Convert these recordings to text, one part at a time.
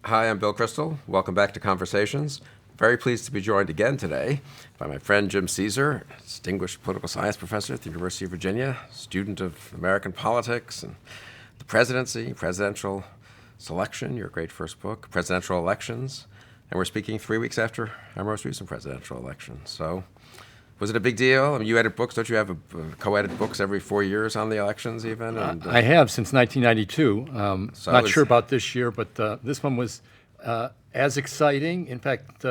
Hi, I'm Bill Kristol. Welcome back to Conversations. Very pleased to be joined again today by my friend Jim Ceaser, distinguished political science professor at the University of Virginia, student of American politics and the presidency, presidential selection, your great first book, presidential elections. And we're speaking 3 weeks after our most recent presidential election. So was it a big deal? I mean, you edit books. Don't you have co-edit books every 4 years on the elections even? And, I have since 1992. Not sure about this year, but this one was as exciting, in fact,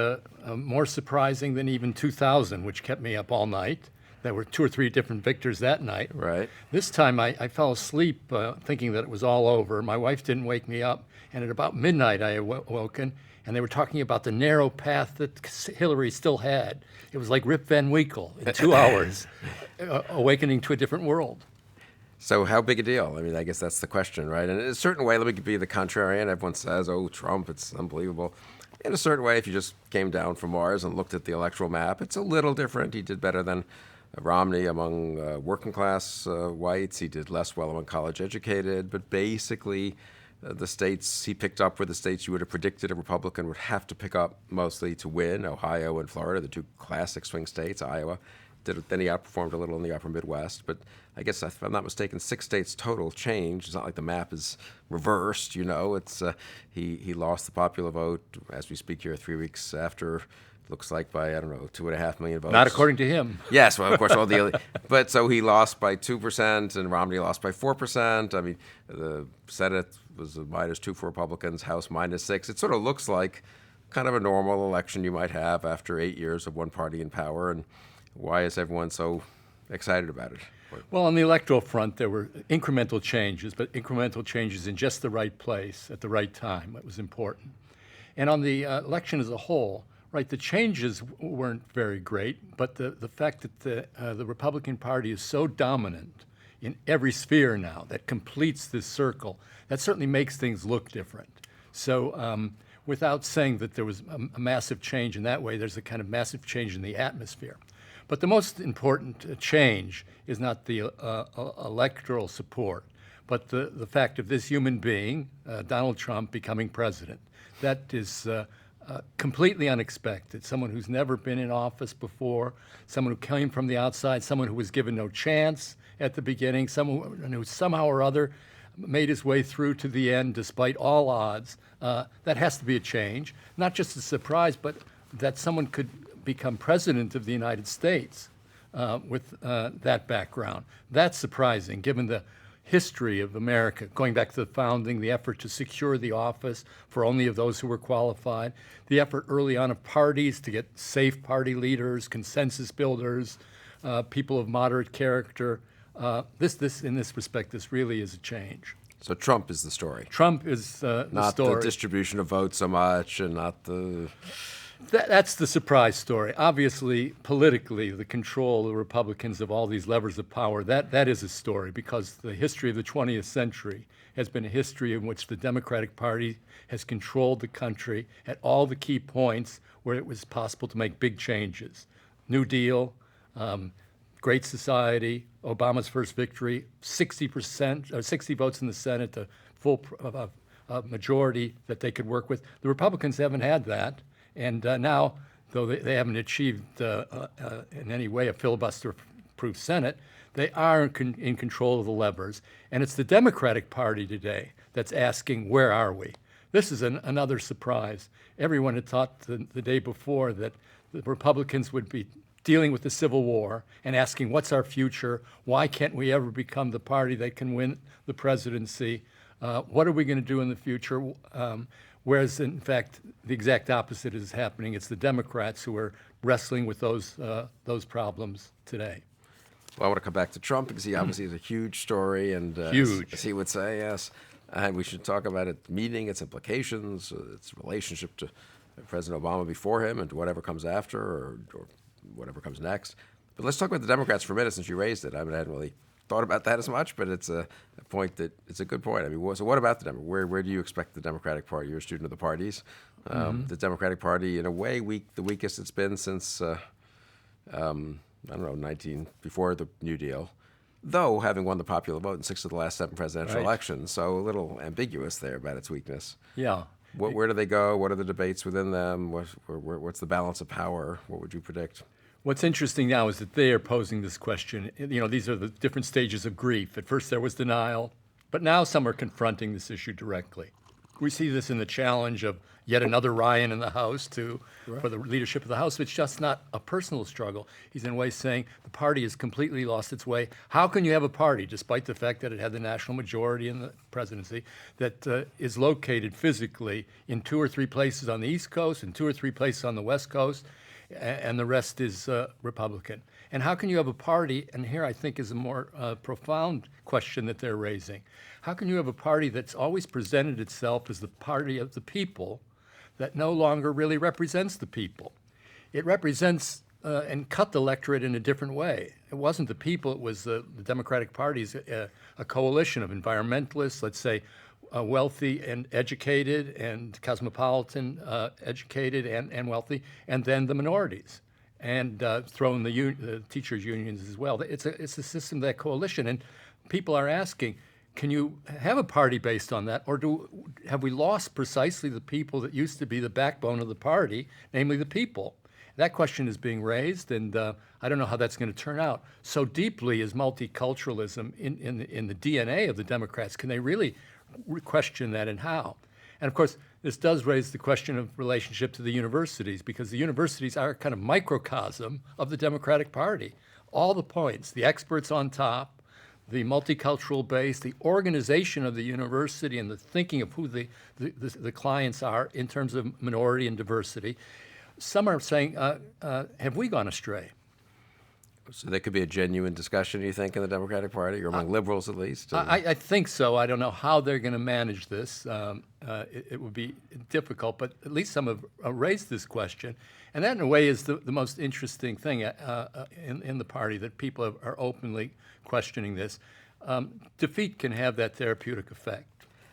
more surprising than even 2000, which kept me up all night. There were 2 or 3 different victors that night. Right. This time I fell asleep thinking that it was all over. My wife didn't wake me up, and at about midnight I awoken, and they were talking about the narrow path that Hillary still had. It was like Rip Van Winkle in 2 hours, awakening to a different world. So how big a deal? I mean, I guess that's the question, right? And in a certain way, let me be the contrarian. Everyone says, oh, Trump, it's unbelievable. In a certain way, if you just came down from Mars and looked at the electoral map, it's a little different. He did better than Romney among working class whites. He did less well among college educated. But basically, the states he picked up were the states you would have predicted a Republican would have to pick up mostly to win. Ohio and Florida, the 2 classic swing states. Iowa then he outperformed a little in the upper Midwest. But I guess, if I'm not mistaken, 6 states total changed. It's not like the map is reversed, you know. It's he lost the popular vote as we speak here 3 weeks after. Looks like by, I don't know, 2.5 million votes. Not according to him. Yes, well, of course, all the but so he lost by 2% and Romney lost by 4%. I mean, the Senate was -2 for Republicans, House -6. It sort of looks like kind of a normal election you might have after 8 years of one party in power. And why is everyone so excited about it? Well, on the electoral front, there were incremental changes, but incremental changes in just the right place at the right time. That was important. And on the election as a whole, right, the changes weren't very great, but the fact that the Republican Party is so dominant in every sphere now that completes this circle, that certainly makes things look different. So without saying that there was a massive change in that way, there's a kind of massive change in the atmosphere. But the most important change is not the electoral support, but the fact of this human being, Donald Trump, becoming president. That is completely unexpected. Someone who's never been in office before, someone who came from the outside, someone who was given no chance at the beginning, someone who somehow or other made his way through to the end despite all odds. That has to be a change. Not just a surprise, but that someone could become president of the United States with that background. That's surprising, given the history of America, going back to the founding, the effort to secure the office for only of those who were qualified, the effort early on of parties to get safe party leaders, consensus builders, people of moderate character. In this respect, this really is a change. So Trump is the story. Trump is the not story. Not the distribution of votes so much, and not the... That's the surprise story. Obviously, politically, the control of the Republicans of all these levers of power, that is a story, because the history of the 20th century has been a history in which the Democratic Party has controlled the country at all the key points where it was possible to make big changes. New Deal, Great Society, Obama's first victory, 60% or 60 votes in the Senate, the full majority that they could work with. The Republicans haven't had that. And now, though they haven't achieved in any way a filibuster-proof Senate, they are in control of the levers. And it's the Democratic Party today that's asking, where are we? This is another surprise. Everyone had thought the day before that the Republicans would be dealing with the Civil War and asking, what's our future? Why can't we ever become the party that can win the presidency? What are we going to do in the future? Whereas, in fact, the exact opposite is happening. It's the Democrats who are wrestling with those problems today. Well, I want to come back to Trump because he obviously is a huge story, and huge, as he would say, yes. And we should talk about its meaning, its implications, its relationship to President Obama before him and to whatever comes after or whatever comes next. But let's talk about the Democrats for a minute since you raised it. I mean, I hadn't really thought about that as much, but it's a point that it's a good point. I mean, so what about the Democrats? Where do you expect the Democratic Party? You're a student of the parties. The Democratic Party, in a way, the weakest it's been since I don't know, before the New Deal. Though having won the popular vote in 6 of the last 7 presidential elections, so a little ambiguous there about its weakness. Yeah. Where do they go? What are the debates within them? What's the balance of power? What would you predict? What's interesting now is that they are posing this question. These are the different stages of grief. At first there was denial, but now some are confronting this issue directly. We see this in the challenge of yet another Ryan in the House for the leadership of the House. It's just not a personal struggle. He's in a way saying the party has completely lost its way. How can you have a party, despite the fact that it had the national majority in the presidency, that is located physically in 2 or 3 places on the East Coast and 2 or 3 places on the West Coast, and the rest is Republican? And how can you have a party, and here I think is a more profound question that they're raising, how can you have a party that's always presented itself as the party of the people that no longer really represents the people? It represents and cut the electorate in a different way. It wasn't the people, it was the Democratic Party's a coalition of environmentalists, let's say, wealthy and educated and cosmopolitan, educated and wealthy, and then the minorities, and throw in the teachers' unions as well. It's a system, that coalition, and people are asking, can you have a party based on that, or have we lost precisely the people that used to be the backbone of the party, namely the people? That question is being raised, and I don't know how that's going to turn out. So deeply is multiculturalism in the DNA of the Democrats. Can they really question that, and how? And of course, this does raise the question of relationship to the universities, because the universities are a kind of microcosm of the Democratic Party. All the points, the experts on top, the multicultural base, the organization of the university, and the thinking of who the clients are in terms of minority and diversity. Some are saying, have we gone astray? So there could be a genuine discussion, you think, in the Democratic Party, or among liberals at least? I think so. I don't know how they're going to manage this. It would be difficult, but at least some have raised this question. And that, in a way, is the most interesting thing in the party, that people are openly questioning this. Defeat can have that therapeutic effect.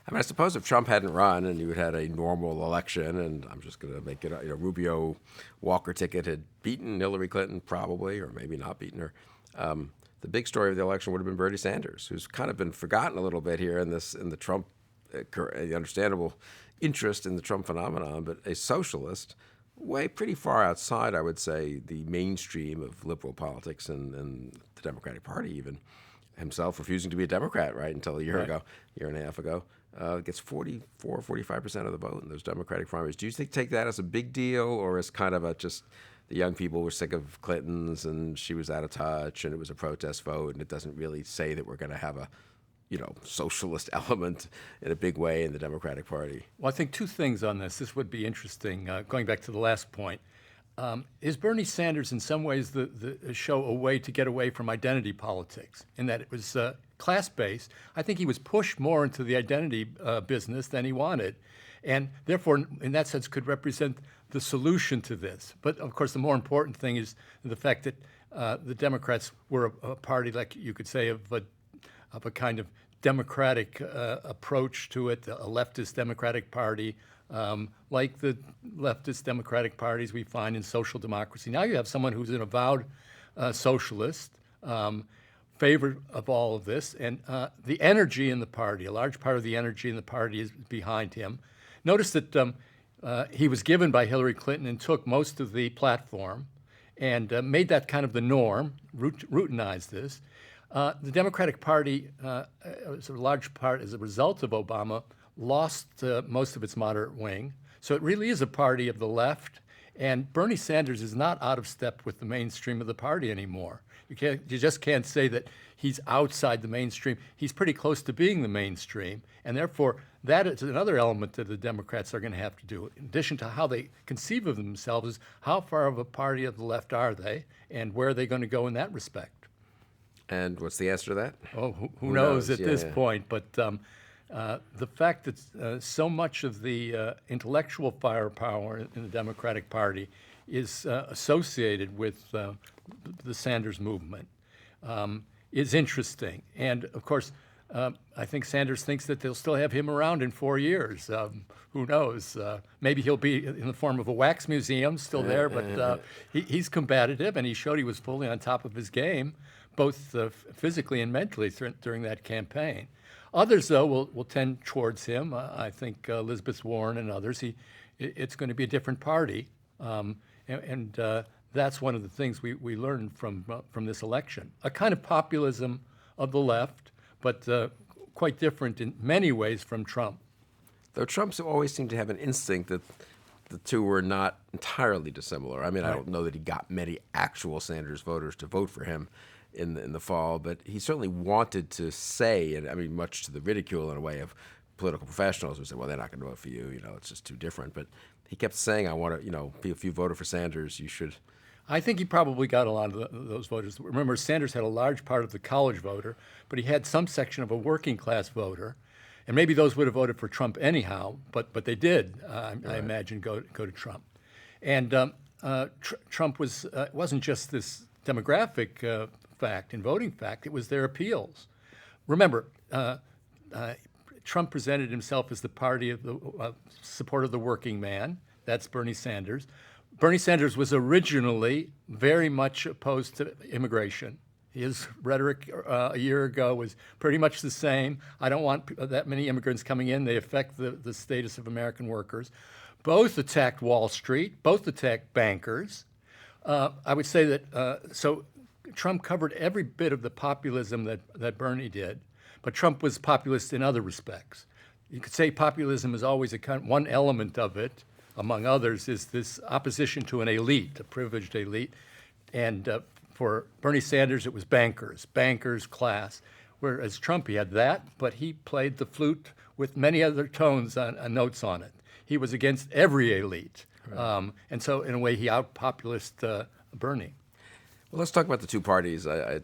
I mean, I suppose if Trump hadn't run and you had had a normal election, and I'm just going to make it, Rubio Walker ticket had beaten Hillary Clinton probably, or maybe not beaten her, the big story of the election would have been Bernie Sanders, who's kind of been forgotten a little bit here in the Trump, the understandable interest in the Trump phenomenon, but a socialist, pretty far outside, I would say, the mainstream of liberal politics and the Democratic Party even. Himself refusing to be a Democrat, right, until a year and a half ago. Gets 45% of the vote in those Democratic primaries. Do you take that as a big deal, or as kind of just the young people were sick of Clinton's and she was out of touch and it was a protest vote, and it doesn't really say that we're going to have a socialist element in a big way in the Democratic Party? Well, I think 2 things on this. This would be interesting, going back to the last point. Is Bernie Sanders in some ways the show a way to get away from identity politics, in that it was class-based? I think he was pushed more into the identity business than he wanted, and therefore, in that sense, could represent the solution to this. But of course, the more important thing is the fact that the Democrats were a party, like you could say, of a kind of democratic approach to it, a leftist Democratic Party, like the leftist Democratic parties we find in social democracy. Now you have someone who's an avowed socialist, favor of all of this, and the energy in the party, a large part of the energy in the party is behind him. Notice that he was given by Hillary Clinton and took most of the platform and made that kind of the norm, routinized this. The Democratic Party, as a large part as a result of Obama, lost most of its moderate wing. So it really is a party of the left, and Bernie Sanders is not out of step with the mainstream of the party anymore. You just can't say that he's outside the mainstream. He's pretty close to being the mainstream, and therefore that is another element that the Democrats are going to have to do. In addition to how they conceive of themselves, is how far of a party of the left are they, and where are they going to go in that respect? And what's the answer to that? Oh, who knows at this point? But the fact that so much of the intellectual firepower in the Democratic Party is associated with the Sanders movement is interesting. And of course, I think Sanders thinks that they'll still have him around in 4 years. Who knows? Maybe he'll be in the form of a wax museum still there, but he's combative, and he showed he was fully on top of his game, both physically and mentally during that campaign. Others, though, will tend towards him. I think Elizabeth Warren and others. It's going to be a different party, and that's one of the things we learned from this election. A kind of populism of the left, but quite different in many ways from Trump. Though Trump's always seemed to have an instinct that the two were not entirely dissimilar. I mean, I don't know that he got many actual Sanders voters to vote for him in the fall, but he certainly wanted to say, and I mean, much to the ridicule in a way of political professionals who said, well, they're not going to vote for you, it's just too different. But he kept saying, I want to, if you voted for Sanders, you should. I think he probably got a lot of those voters. Remember, Sanders had a large part of the college voter, but he had some section of a working class voter. And maybe those would have voted for Trump anyhow, but they did, I imagine, go to Trump. And Trump wasn't just this demographic fact and voting fact, it was their appeals. Remember, Trump presented himself as the party of the support of the working man. That's Bernie Sanders. Bernie Sanders was originally very much opposed to immigration. His rhetoric a year ago was pretty much the same. I don't want that many immigrants coming in. They affect the status of American workers. Both attacked Wall Street. Both attacked bankers. I would say that, so Trump covered every bit of the populism that Bernie did, but Trump was populist in other respects. You could say populism is always one element of it, among others, is this opposition to an elite, a privileged elite. And for Bernie Sanders, it was bankers, class. Whereas Trump, he had that, but he played the flute with many other tones and notes on it. He was against every elite. Right. And so, in a way, he out-populist Bernie. Well, let's talk about the two parties. I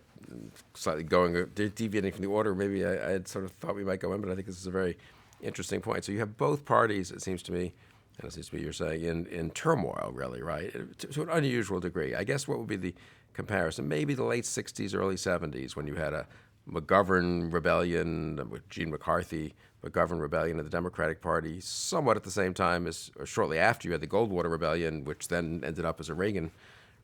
slightly deviating from the order. Maybe I had sort of thought we might go in, but I think this is a very interesting point. So you have both parties, it seems to me, and it seems to me you're saying, in turmoil, really, right? To an unusual degree. I guess what would be the comparison? Maybe the late 60s, early 70s, when you had a McGovern rebellion with Gene McCarthy, McGovern rebellion of the Democratic Party, somewhat at the same time as, or shortly after, you had the Goldwater rebellion, which then ended up as a Reagan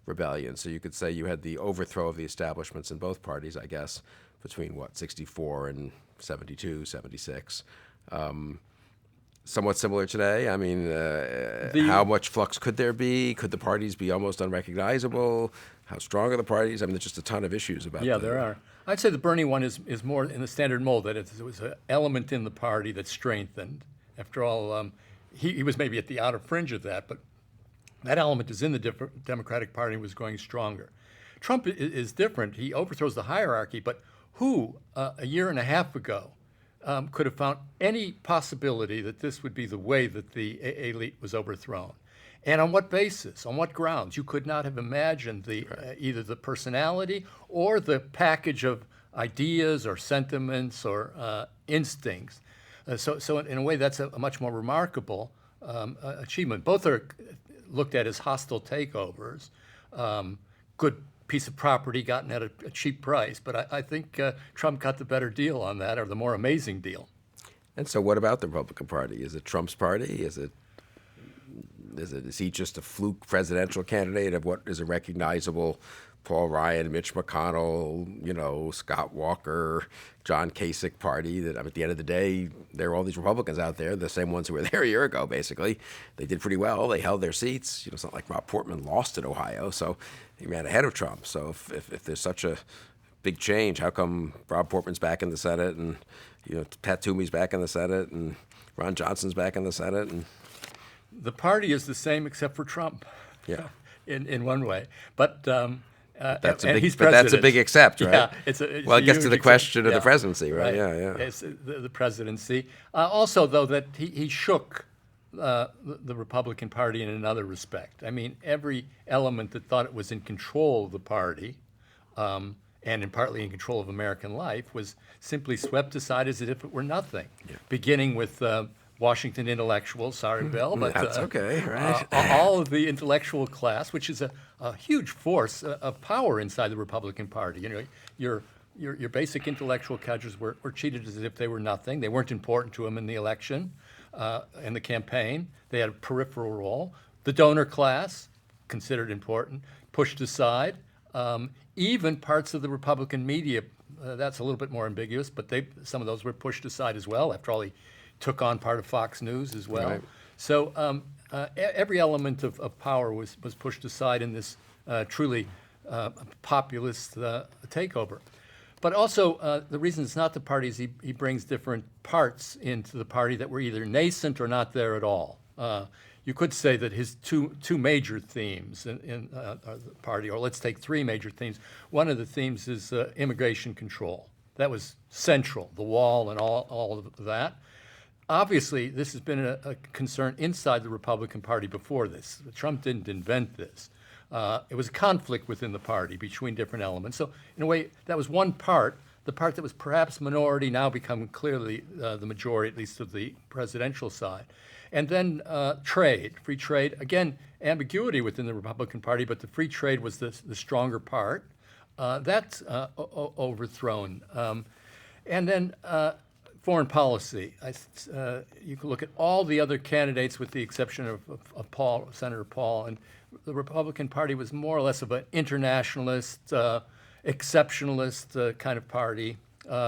rebellion. So you could say you had the overthrow of the establishments in both parties, I guess, between 64 and 72, 76. Somewhat similar today. I mean, how much flux could there be? Could the parties be almost unrecognizable? How strong are the parties? I mean, there's just a ton of issues about that. Yeah, there are. I'd say the Bernie one is more in the standard mold, that it was an element in the party that strengthened. After all, he was maybe at the outer fringe of that, but that element is in the Democratic Party and was going stronger. Trump is different. He overthrows the hierarchy, but who, a year and a half ago, could have found any possibility that this would be the way that the elite was overthrown? And on what basis? On what grounds? You could not have imagined either the personality or the package of ideas or sentiments or instincts. So in a way, that's a much more remarkable achievement. Both are looked at as hostile takeovers. Good piece of property gotten at a cheap price, but I think Trump got the better deal on that, or the more amazing deal. And so what about the Republican Party? Is it Trump's party? Is he just a fluke presidential candidate of what is a recognizable Paul Ryan, Mitch McConnell, Scott Walker, John Kasich party that at the end of the day, there are all these Republicans out there, the same ones who were there a year ago, basically. They did pretty well. They held their seats. It's not like Rob Portman lost in Ohio, so he ran ahead of Trump. So if there's such a big change, how come Rob Portman's back in the Senate and Pat Toomey's back in the Senate and Ron Johnson's back in the Senate? And the party is the same except for Trump. Yeah. In one way. But that's a big except, right? Yeah, it gets to the question of the presidency, right? Yeah. It's the presidency. Also, though, that he shook the Republican Party in another respect. I mean, every element that thought it was in control of the party, and partly in control of American life, was simply swept aside as if it were nothing. Yeah. Beginning with Washington intellectuals, sorry, Bill, but that's okay, right? All of the intellectual class, which is a huge force of power inside the Republican Party. Your basic intellectual cadres were treated as if they were nothing. They weren't important to them in the election, in the campaign. They had a peripheral role. The donor class, considered important, pushed aside. Even parts of the Republican media that's a little bit more ambiguous, but some of those were pushed aside as well. After all, he took on part of Fox News as well. Right. So every element of power was pushed aside in this truly populist takeover. But also, the reason it's not the party is he brings different parts into the party that were either nascent or not there at all. You could say that his two major themes in the party, or let's take three major themes. One of the themes is immigration control. That was central, the wall and all of that. Obviously, this has been a concern inside the Republican Party before this. Trump didn't invent this. It was a conflict within the party between different elements. So in a way, that was one part. The part that was perhaps minority now become clearly the majority, at least of the presidential side. And then trade, free trade. Again, ambiguity within the Republican Party, but the free trade was the stronger part. That's overthrown. And then foreign policy. You can look at all the other candidates with the exception of Paul, Senator Paul, and the Republican Party was more or less of an internationalist, exceptionalist kind of party,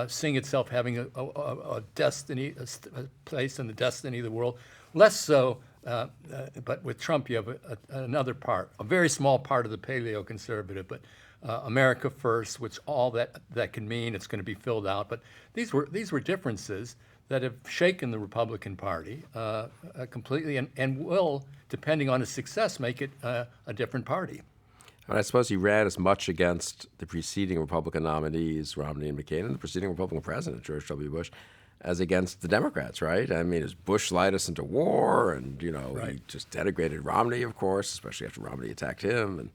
seeing itself having a destiny, a place in the destiny of the world. Less so, but with Trump you have another part, a very small part of the paleo-conservative, but America first, which all that can mean, it's going to be filled out. But these were differences that have shaken the Republican Party completely and will, depending on its success, make it a different party. And I suppose he ran as much against the preceding Republican nominees, Romney and McCain, and the preceding Republican president, George W. Bush, as against the Democrats, right? I mean, as Bush led us into war, and, Right. he just denigrated Romney, of course, especially after Romney attacked him. And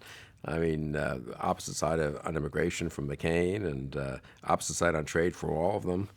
I mean, opposite side on immigration from McCain, and opposite side on trade for all of them.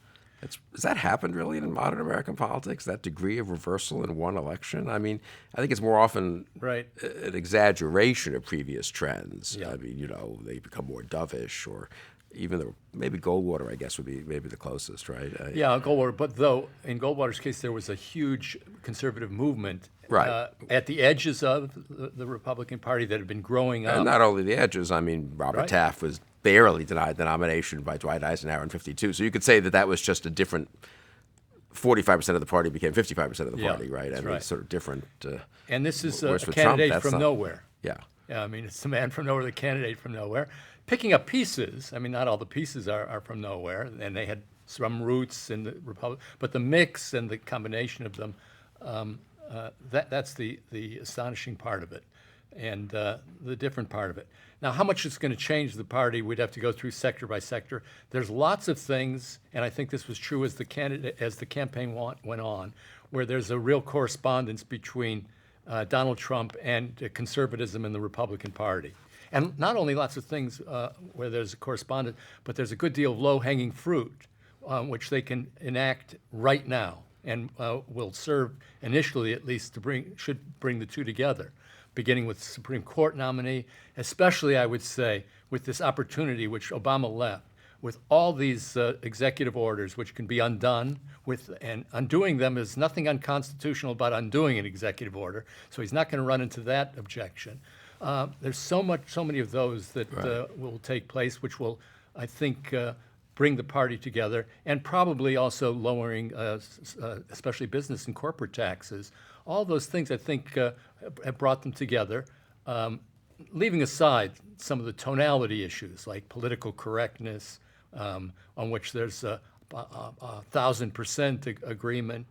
Has that happened really in modern American politics, that degree of reversal in one election? I mean, I think it's more often Right. an exaggeration of previous trends. Yeah. I mean, they become more dovish, or even maybe Goldwater, I guess, would be maybe the closest, right? Yeah, Goldwater. But though in Goldwater's case, there was a huge conservative movement Right. at the edges of the Republican Party that had been growing up. And not only the edges. I mean, Robert Right. Taft was barely denied the nomination by Dwight Eisenhower in '52. So you could say that was just a different 45% of the party became 55% of the Yeah, party, right? that's I mean, right. it's sort of different. And this is a Whereas for candidate Trump, that's from not- nowhere. Yeah. Yeah, I mean, it's the man from nowhere, the candidate from nowhere. Picking up pieces, I mean, not all the pieces are from nowhere, and they had some roots in the Republic, but the mix and the combination of them, that's the astonishing part of it, and the different part of it. Now, how much it's going to change the party, we'd have to go through sector by sector. There's lots of things, and I think this was true as the campaign went on, where there's a real correspondence between Donald Trump and conservatism in the Republican Party. And not only lots of things where there's a correspondence, but there's a good deal of low-hanging fruit which they can enact right now and will serve initially at least should bring the two together, beginning with the Supreme Court nominee, especially, I would say, with this opportunity which Obama left, with all these executive orders which can be undone, and undoing them is nothing unconstitutional about undoing an executive order, so he's not going to run into that objection. There's so many of those that will take place, which will, I think, bring the party together, and probably also lowering, especially business and corporate taxes. All those things, I think, have brought them together, leaving aside some of the tonality issues like political correctness, on which there's a 1,000% agreement.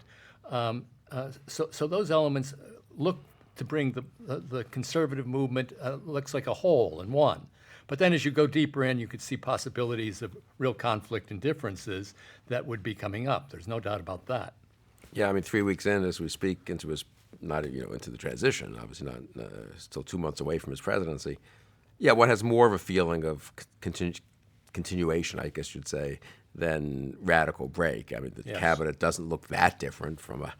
So those elements look to bring the conservative movement, looks like a whole in one. But then as you go deeper in, you could see possibilities of real conflict and differences that would be coming up. There's no doubt about that. Yeah, I mean, 3 weeks in, as we speak, into the transition, obviously not still 2 months away from his presidency. Yeah, one has more of a feeling of continuation, I guess you'd say, than radical break. I mean, the Yes. cabinet doesn't look that different from a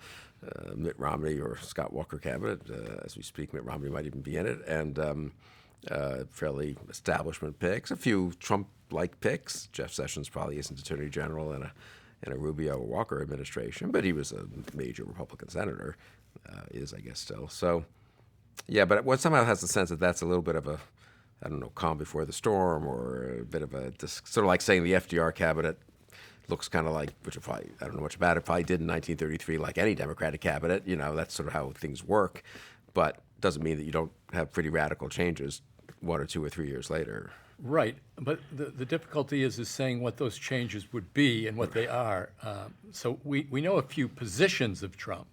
Mitt Romney or Scott Walker cabinet. As we speak, Mitt Romney might even be in it, and fairly establishment picks, a few Trump-like picks. Jeff Sessions probably isn't Attorney General in a Rubio or Walker administration, but he was a major Republican senator, I guess still. So, yeah, but one somehow has the sense that that's a little bit of I don't know, calm before the storm, or a bit of a sort of like saying the FDR cabinet looks kind of like, which I don't know much about it, probably did in 1933, like any Democratic cabinet. That's sort of how things work, but doesn't mean that you don't have pretty radical changes 1 or 2 or 3 years later. Right, but the difficulty is saying what those changes would be and what they are. So we know a few positions of Trump,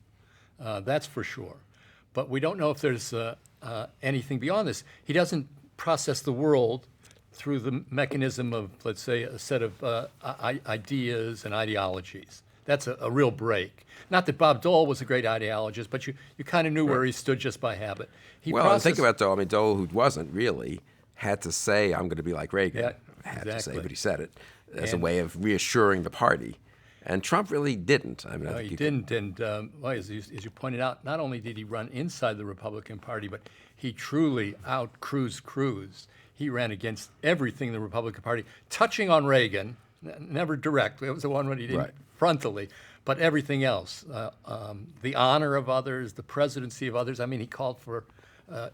that's for sure, but we don't know if there's anything beyond this. He doesn't process the world through the mechanism of, let's say, a set of ideas and ideologies. That's a real break. Not that Bob Dole was a great ideologist, but you kind of knew where he stood just by habit. And think about Dole. I mean, Dole, who wasn't really, had to say, I'm going to be like Reagan. Yeah, had exactly. to say, but he said it as a way of reassuring the party. And Trump really didn't. I mean, No, he didn't. And well, as you pointed out, not only did he run inside the Republican Party, but he truly out-Cruzed Cruz. He ran against everything in the Republican Party, touching on Reagan, never directly. It was the one when he didn't frontally, but everything else. The honor of others, the presidency of others. I mean, he called for,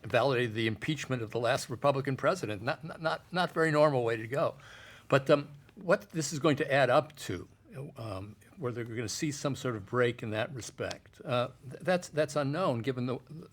validated the impeachment of the last Republican president. Not very normal way to go. But what this is going to add up to, where they're going to see some sort of break in that respect, that's unknown given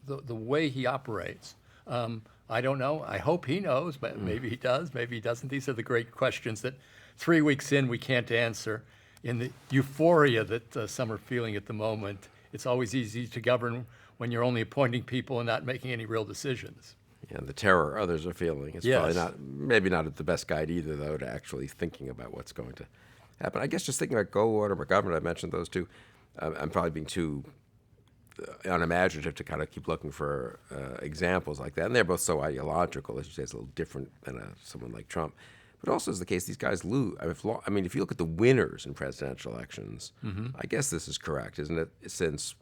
the way he operates. I don't know. I hope he knows, but maybe he does, maybe he doesn't. These are the great questions that 3 weeks in we can't answer. In the euphoria that some are feeling at the moment, it's always easy to govern when you're only appointing people and not making any real decisions. And the terror others are feeling is probably maybe not the best guide either, though, to actually thinking about what's going to happen. I guess just thinking about Goldwater, McGovern, I mentioned those two. I'm probably being too unimaginative to kind of keep looking for examples like that. And they're both so ideological, as you say, it's a little different than someone like Trump. But also is the case, these guys lose. I mean, if you look at the winners in presidential elections, I guess this is correct, isn't it? Since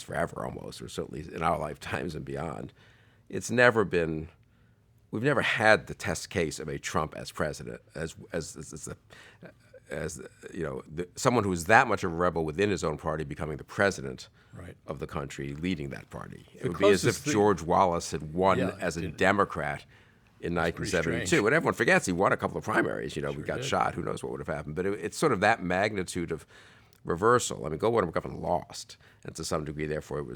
forever almost, or certainly in our lifetimes and beyond, it's never been. We've never had the test case of a Trump as president, someone who is that much of a rebel within his own party becoming the president of the country, leading that party. It would be as if George Wallace had won as a Democrat in 1972. And everyone forgets he won a couple of primaries. We got shot. Who knows what would have happened? But it's sort of that magnitude of reversal. I mean, Goldwater McGovern lost, and to some degree, therefore, it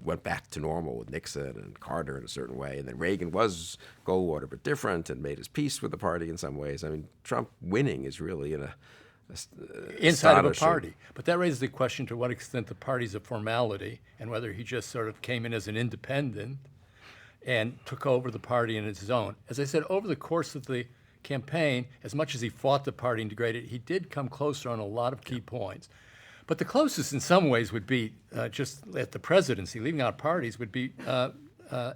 went back to normal with Nixon and Carter in a certain way, and then Reagan was Goldwater but different and made his peace with the party in some ways. I mean, Trump winning is really inside of a party. But that raises the question to what extent the party's a formality and whether he just sort of came in as an independent and took over the party in its own. As I said, over the course of the campaign, as much as he fought the party and degraded it, he did come closer on a lot of key points. But the closest in some ways would be, just at the presidency, leaving out parties, would be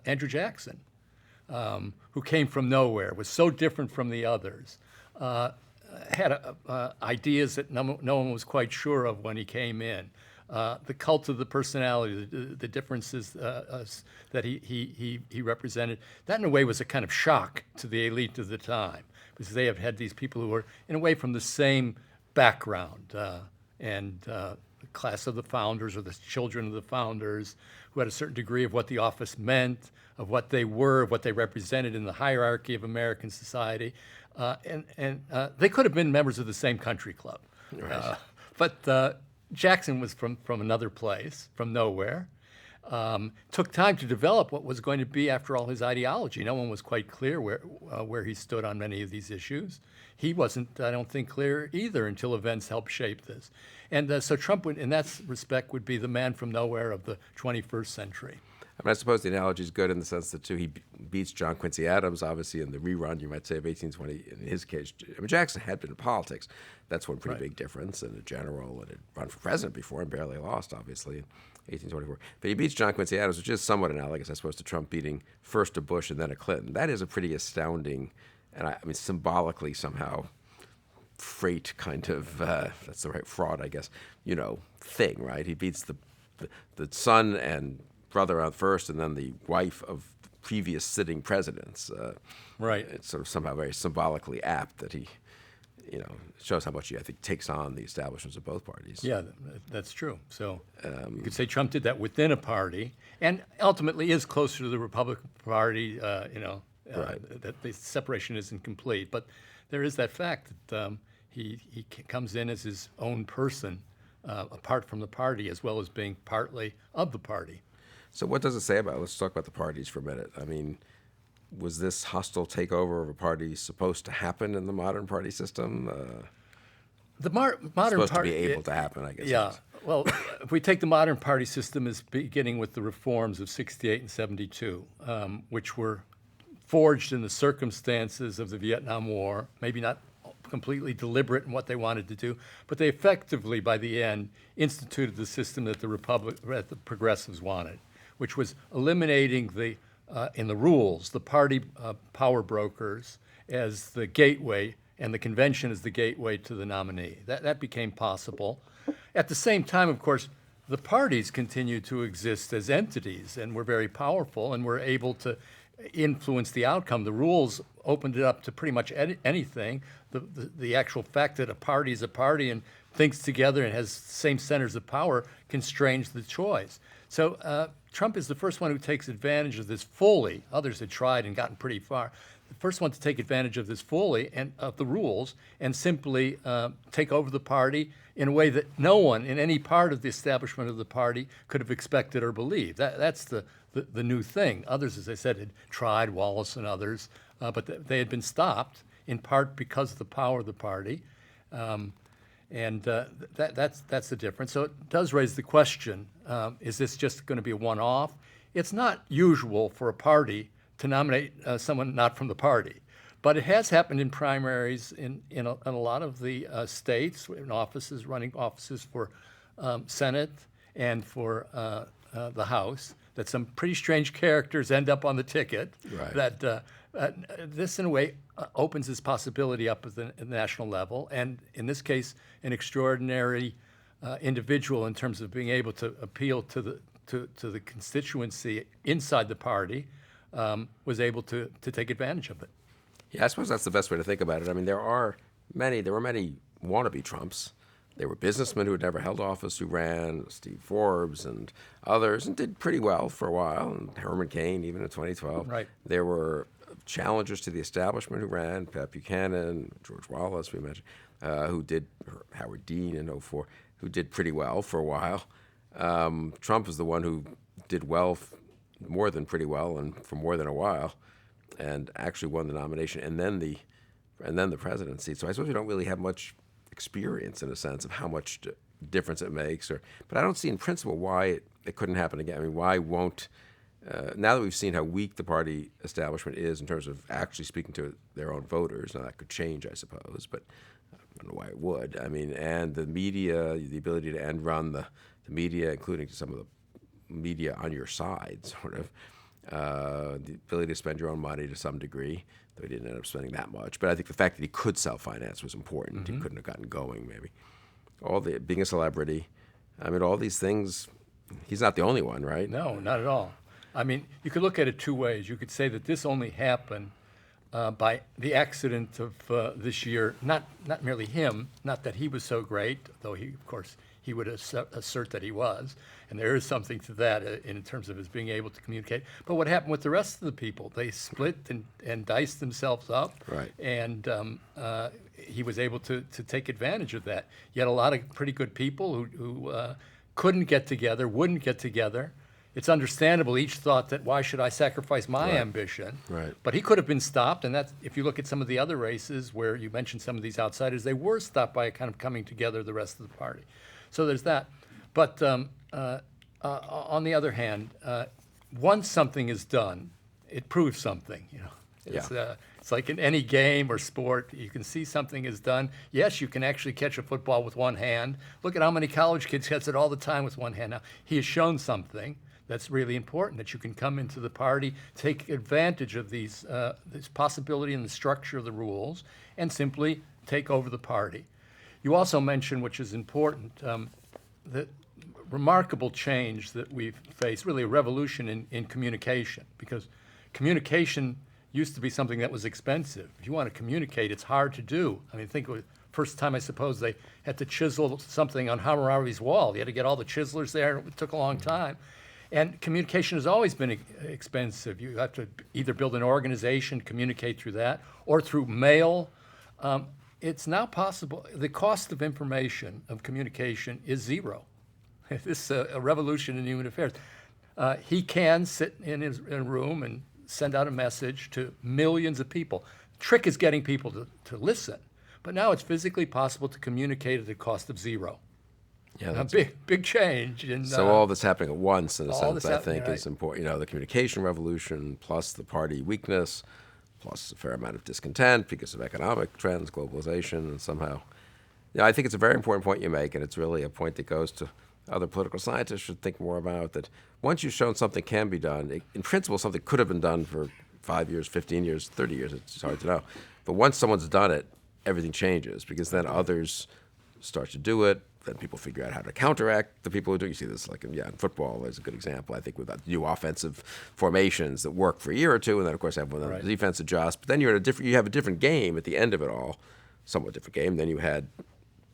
Andrew Jackson, who came from nowhere, was so different from the others, had ideas that no one was quite sure of when he came in. The cult of the personality, the differences that he represented, that in a way was a kind of shock to the elite of the time, because they have had these people who were, in a way, from the same background, and the class of the founders or the children of the founders, who had a certain degree of what the office meant, of what they were, of what they represented in the hierarchy of American society. And they could have been members of the same country club. But Jackson was from another place, from nowhere. Took time to develop what was going to be, after all, his ideology. No one was quite clear where he stood on many of these issues. He wasn't, I don't think, clear either until events helped shape this. And so Trump, in that respect, would be the man from nowhere of the 21st century. I mean, I suppose the analogy is good in the sense that, too, he beats John Quincy Adams, obviously, in the rerun, you might say, of 1820. In his case, I mean, Jackson had been in politics. That's one pretty big difference, and a general, and had run for president before and barely lost, obviously, in 1824. But he beats John Quincy Adams, which is somewhat analogous, I suppose, to Trump beating first a Bush and then a Clinton. That is a pretty astounding, and I mean, symbolically somehow freight kind of, that's the right fraud, I guess, thing, right? He beats the son and brother on first, and then the wife of previous sitting presidents. It's sort of somehow very symbolically apt that he it shows how much he, I think, takes on the establishments of both parties. Yeah, that's true. So you could say Trump did that within a party, and ultimately is closer to the Republican Party. Right. That the separation isn't complete, but there is that fact that he comes in as his own person, apart from the party, as well as being partly of the party. So what does it say about, let's talk about the parties for a minute. I mean, was this hostile takeover of a party supposed to happen in the modern party system? The modern Supposed party to be able to happen, I guess. Yeah. Well, if we take the modern party system as beginning with the reforms of 68 and 72, which were forged in the circumstances of the Vietnam War, maybe not completely deliberate in what they wanted to do, but they effectively, by the end, instituted the system that the progressives wanted, which was eliminating in the rules, the party power brokers as the gateway, and the convention as the gateway to the nominee. That became possible. At the same time, of course, the parties continued to exist as entities and were very powerful and were able to influence the outcome. The rules opened it up to pretty much anything. The actual fact that a party is a party and thinks together and has same centers of power constrains the choice. So Trump is the first one who takes advantage of this fully. Others had tried and gotten pretty far. The first one to take advantage of this fully and of the rules and simply take over the party in a way that no one in any part of the establishment of the party could have expected or believed. That's the new thing. Others, as I said, had tried, Wallace and others, but they had been stopped in part because of the power of the party. That's the difference. So it does raise the question, is this just going to be a one-off? It's not usual for a party to nominate someone not from the party. But it has happened in primaries in a lot of the states, in offices, running offices for Senate and for the House, that some pretty strange characters end up on the ticket. Right. That this, in a way, opens this possibility up at the national level. And in this case, an extraordinary individual in terms of being able to appeal to the constituency inside the party was able to take advantage of it. Yeah, I suppose that's the best way to think about it. I mean, there were many wannabe Trumps. There were businessmen who had never held office who ran, Steve Forbes and others, and did pretty well for a while, and Herman Cain even in 2012. Right. There were challengers to the establishment who ran, Pat Buchanan, George Wallace, we mentioned, who did, Howard Dean in 2004, who did pretty well for a while. Trump is the one who did well, more than pretty well, and for more than a while, and actually won the nomination and then the presidency. So I suppose we don't really have much experience in a sense of how much difference it makes. But I don't see in principle why it couldn't happen again. I mean, why won't, now that we've seen how weak the party establishment is in terms of actually speaking to their own voters, now that could change, I suppose, but I don't know why it would. I mean, and the media, the ability to end run the media, including some of the media on your side, sort of, the ability to spend your own money to some degree, though he didn't end up spending that much. But I think the fact that he could self-finance was important. He couldn't have gotten going, maybe. Being a celebrity, I mean, all these things, he's not the only one, right? No, not at all. I mean, you could look at it two ways. You could say that this only happened by the accident of this year, not merely him, not that he was so great, though he, of course, he would assert that he was, and there is something to that in terms of his being able to communicate. But what happened with the rest of the people? They split and diced themselves up, Right. And he was able to take advantage of that. You had a lot of pretty good people who couldn't get together, wouldn't get together. It's understandable. Each thought that, why should I sacrifice my ambition? Right. But he could have been stopped, and that's, if you look at some of the other races where you mentioned some of these outsiders, they were stopped by a kind of coming together of the rest of the party. So there's that. But on the other hand, once something is done, it proves something. You know, it's like in any game or sport, you can see something is done. Yes, you can actually catch a football with one hand. Look at how many college kids catch it all the time with one hand. Now he has shown something that's really important, that you can come into the party, take advantage of this possibility in the structure of the rules, and simply take over the party. You also mentioned, which is important, the remarkable change that we've faced, really a revolution in communication, because communication used to be something that was expensive. If you want to communicate, it's hard to do. I mean, think of the first time I suppose they had to chisel something on Hammurabi's wall. You had to get all the chiselers there, and it took a long time. And communication has always been expensive. You have to either build an organization, communicate through that, or through mail. It's now possible. The cost of information, of communication, is zero. This is a revolution in human affairs. He can sit in a room and send out a message to millions of people. The trick is getting people to listen. But now it's physically possible to communicate at a cost of zero. Yeah, A big change. so all this happening at once, in a all sense, this I happening, think right. is important. The communication revolution, plus the party weakness, plus a fair amount of discontent because of economic trends, globalization, and somehow, I think it's a very important point you make, and it's really a point that goes to other political scientists should think more about. That once you've shown something can be done, in principle, something could have been done for 5 years, 15 years, 30 years. It's hard to know, but once someone's done it, everything changes because then others start to do it. Then people figure out how to counteract the people who do. You see this like in football is a good example. I think with new offensive formations that work for a year or two, and then of course everyone on the defense adjusts. But then you have a different game at the end of it all, somewhat different game than you had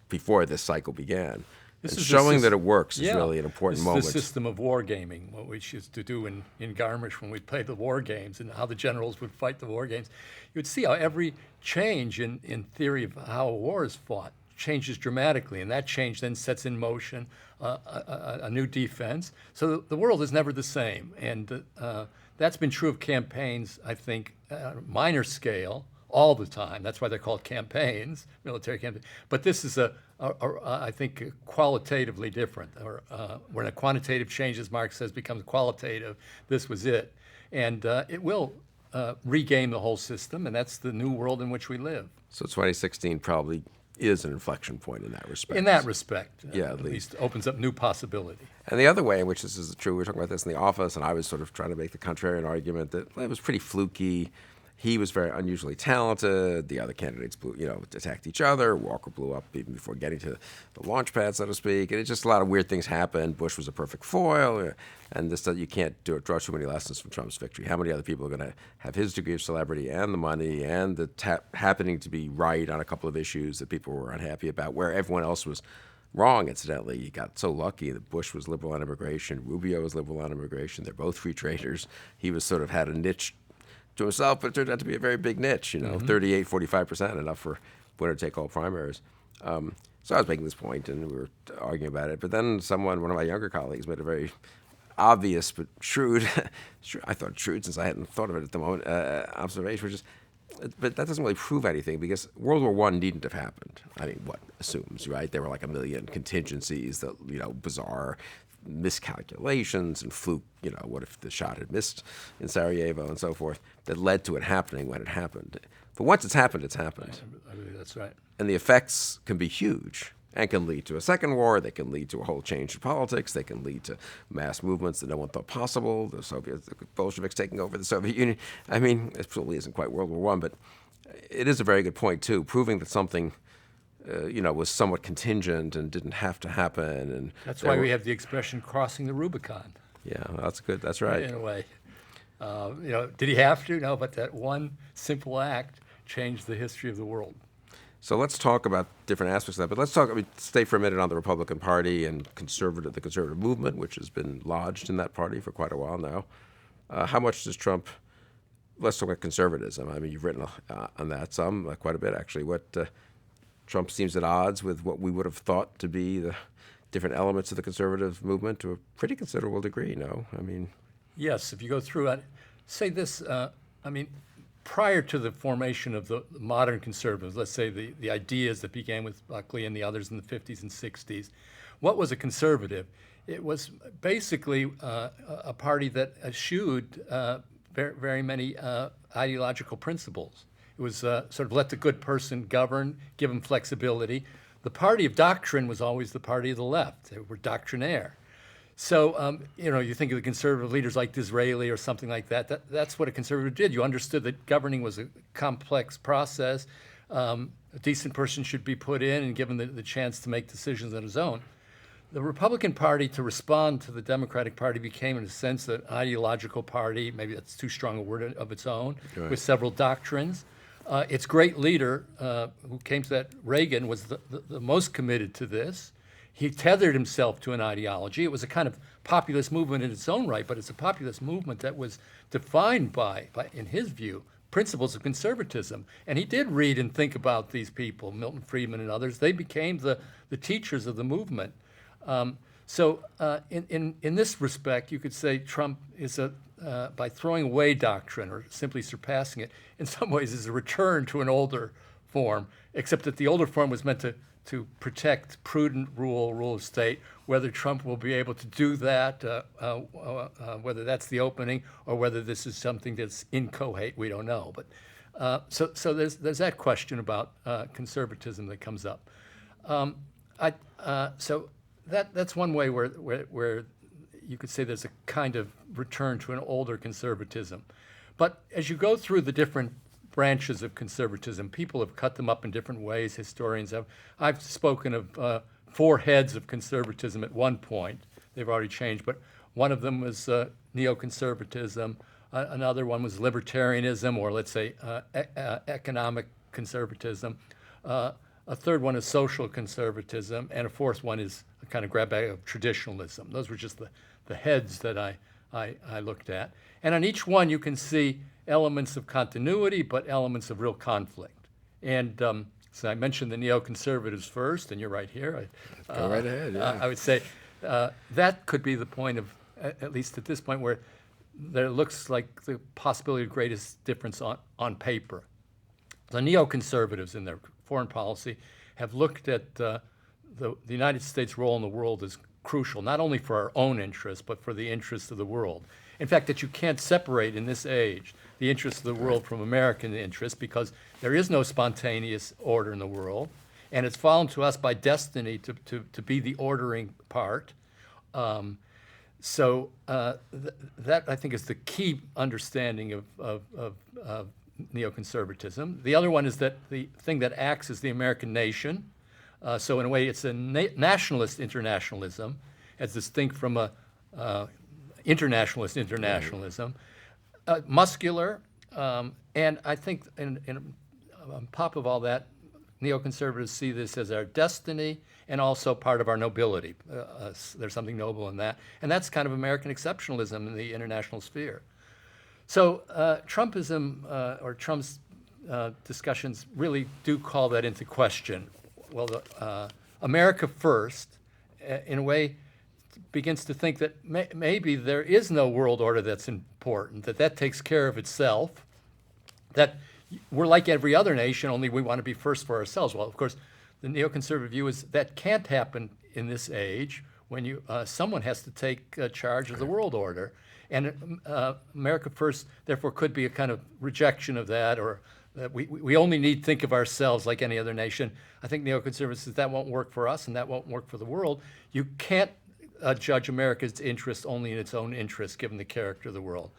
before this cycle began. This and is showing that it works is really an important this moment. is the system of wargaming, what we used to do in Garmisch when we played the war games and how the generals would fight the war games. You would see how every change in theory of how a war is fought changes dramatically, and that change then sets in motion a new defense. So the world is never the same, and that's been true of campaigns, I think, minor scale, all the time. That's why they're called campaigns, military campaigns. But this is I think, qualitatively different. Or when a quantitative change, as Marx says, becomes qualitative, this was it. And it will regame the whole system, and that's the new world in which we live. So 2016 probably is an inflection point in that respect. In that respect, Yeah, at least opens up new possibility. And the other way in which this is true, we were talking about this in the office, and I was sort of trying to make the contrarian argument that it was pretty fluky. He was very unusually talented. The other candidates attacked each other. Walker blew up even before getting to the launch pad, so to speak. And it's just a lot of weird things happened. Bush was a perfect foil. And this, you can't draw too many lessons from Trump's victory. How many other people are going to have his degree of celebrity and the money and the happening to be right on a couple of issues that people were unhappy about, where everyone else was wrong, incidentally. He got so lucky that Bush was liberal on immigration. Rubio was liberal on immigration. They're both free traders. He was sort of had a niche to himself, but it turned out to be a very big niche, 38, 45%, enough for winner-take-all primaries. So I was making this point, and we were arguing about it. But then one of my younger colleagues, made a very obvious but shrewd, I thought shrewd since I hadn't thought of it at the moment, observation, which is, but that doesn't really prove anything because World War I needn't have happened. I mean, what assumes, right? There were like a million contingencies that, bizarre miscalculations and fluke, what if the shot had missed in Sarajevo and so forth, that led to it happening when it happened. But once it's happened, it's happened. I believe that's right. And the effects can be huge and can lead to a second war. They can lead to a whole change in politics. They can lead to mass movements that no one thought possible. The Bolsheviks taking over the Soviet Union. I mean, it probably isn't quite World War I, but it is a very good point, too, proving that something was somewhat contingent and didn't have to happen. And that's why we have the expression crossing the Rubicon. Yeah, that's good. That's right. In a way. Did he have to? No, but that one simple act changed the history of the world. So let's talk about different aspects of that. But stay for a minute on the Republican Party and the conservative movement, which has been lodged in that party for quite a while now. How much does Trump? Let's talk about conservatism. I mean, you've written on that quite a bit actually. What Trump seems at odds with what we would have thought to be the different elements of the conservative movement to a pretty considerable degree. No, I mean, yes. If you go through it, say this. Prior to the formation of the modern conservatives, let's say the ideas that began with Buckley and the others in the 50s and 60s, what was a conservative? It was basically a party that eschewed very many ideological principles. It was sort of let the good person govern, give him flexibility. The party of doctrine was always the party of the left. They were doctrinaire. So, you think of the conservative leaders like Disraeli or something like that. That's what a conservative did. You understood that governing was a complex process. A decent person should be put in and given the chance to make decisions on his own. The Republican Party, to respond to the Democratic Party, became, in a sense, an ideological party. Maybe that's too strong a word of its own, Right. with several doctrines. Its great leader, who came to that, Reagan, was the most committed to this. He tethered himself to an ideology. It was a kind of populist movement in its own right, but it's a populist movement that was defined by, in his view, principles of conservatism. And he did read and think about these people, Milton Friedman and others. They became the teachers of the movement. In this respect, you could say Trump is by throwing away doctrine or simply surpassing it, in some ways is a return to an older form, except that the older form was meant to protect prudent rule of state. Whether Trump will be able to do that, whether that's the opening or whether this is something that's inchoate, we don't know. But so there's that question about conservatism that comes up. So that's one way where you could say there's a kind of return to an older conservatism. But as you go through the different branches of conservatism, people have cut them up in different ways. Historians have. I've spoken of 4 heads of conservatism at one point. They've already changed, but one of them was neoconservatism. Another one was libertarianism, or let's say economic conservatism. A third one is social conservatism, and a fourth one is a kind of grab bag of traditionalism. Those were just the heads that I looked at. And on each one, you can see elements of continuity, but elements of real conflict. And so I mentioned the neoconservatives first, and you're right here. Go right ahead, yeah. I would say that could be the point of, at least at this point, where there looks like the possibility of greatest difference on paper. The neoconservatives in their foreign policy have looked at the United States' role in the world as crucial, not only for our own interests, but for the interests of the world. In fact, that you can't separate in this age the interests of the world from American interests, because there is no spontaneous order in the world, and it's fallen to us by destiny to be the ordering part. That, I think, is the key understanding of neoconservatism. The other one is that the thing that acts as the American nation. So in a way, it's a nationalist internationalism, as distinct from a internationalist internationalism. Muscular, and I think on top of all that, neoconservatives see this as our destiny and also part of our nobility. There's something noble in that. And that's kind of American exceptionalism in the international sphere. So Trumpism, or Trump's discussions, really do call that into question. Well, America first, in a way, begins to think that maybe there is no world order that's important, that takes care of itself, that we're like every other nation, only we want to be first for ourselves. Well, of course, the neoconservative view is that can't happen in this age when someone has to take charge of the world order. And America first, therefore, could be a kind of rejection of that, or that we only need think of ourselves like any other nation. I think neoconservatives says that won't work for us and that won't work for the world. You can't judge America's interest only in its own interest, given the character of the world.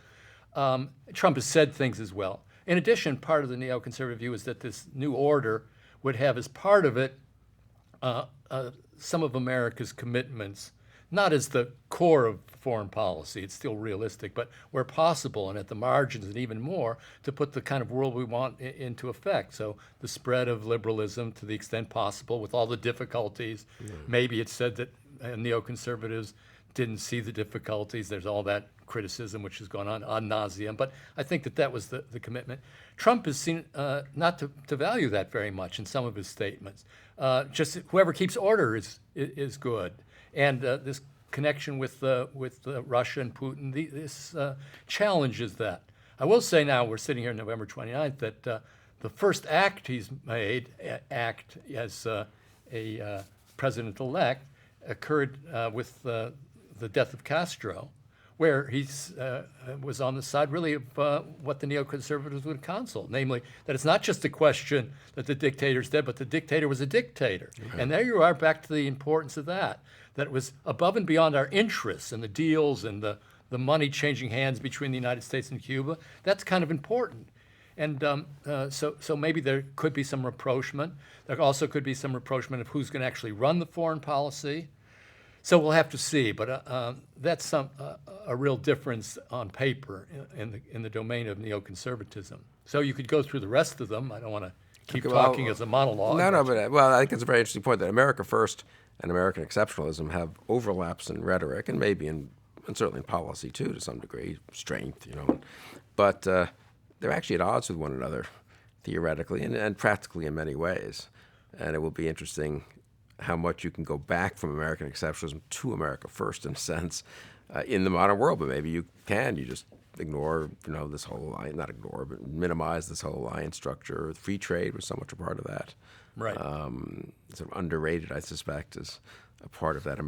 Trump has said things as well. In addition, part of the neoconservative view is that this new order would have as part of it some of America's commitments, not as the core of foreign policy, it's still realistic, but where possible and at the margins and even more, to put the kind of world we want into effect. So the spread of liberalism to the extent possible with all the difficulties. Maybe it's said that neoconservatives didn't see the difficulties. There's all that criticism which has gone on ad nauseum, but I think that was the commitment. Trump is seen not to value that very much in some of his statements. Just whoever keeps order is good. And this connection with Russia and Putin, this challenges that. I will say now, we're sitting here November 29th, that the first act he's made, as a president-elect, occurred with the death of Castro, where he was on the side really of what the neoconservatives would counsel, namely that it's not just a question that the dictator's dead, but the dictator was a dictator. Okay. And there you are, back to the importance of that it was above and beyond our interests and the deals and the money changing hands between the United States and Cuba. That's kind of important. And so maybe there could be some rapprochement. There also could be some rapprochement of who's going to actually run the foreign policy. So we'll have to see, but that's a real difference on paper in the domain of neoconservatism. So you could go through the rest of them. I don't want to keep Okay, well, talking as a monologue. No, well, I think it's a very interesting point that America First and American exceptionalism have overlaps in rhetoric and maybe and certainly in policy too, to some degree, strength, but they're actually at odds with one another theoretically and practically in many ways. And it will be interesting how much you can go back from American exceptionalism to America First in a sense in the modern world, but maybe you just ignore, this whole alliance, not ignore, but minimize this whole alliance structure. Free trade was so much a part of that. Right. Sort of underrated, I suspect, as a part of that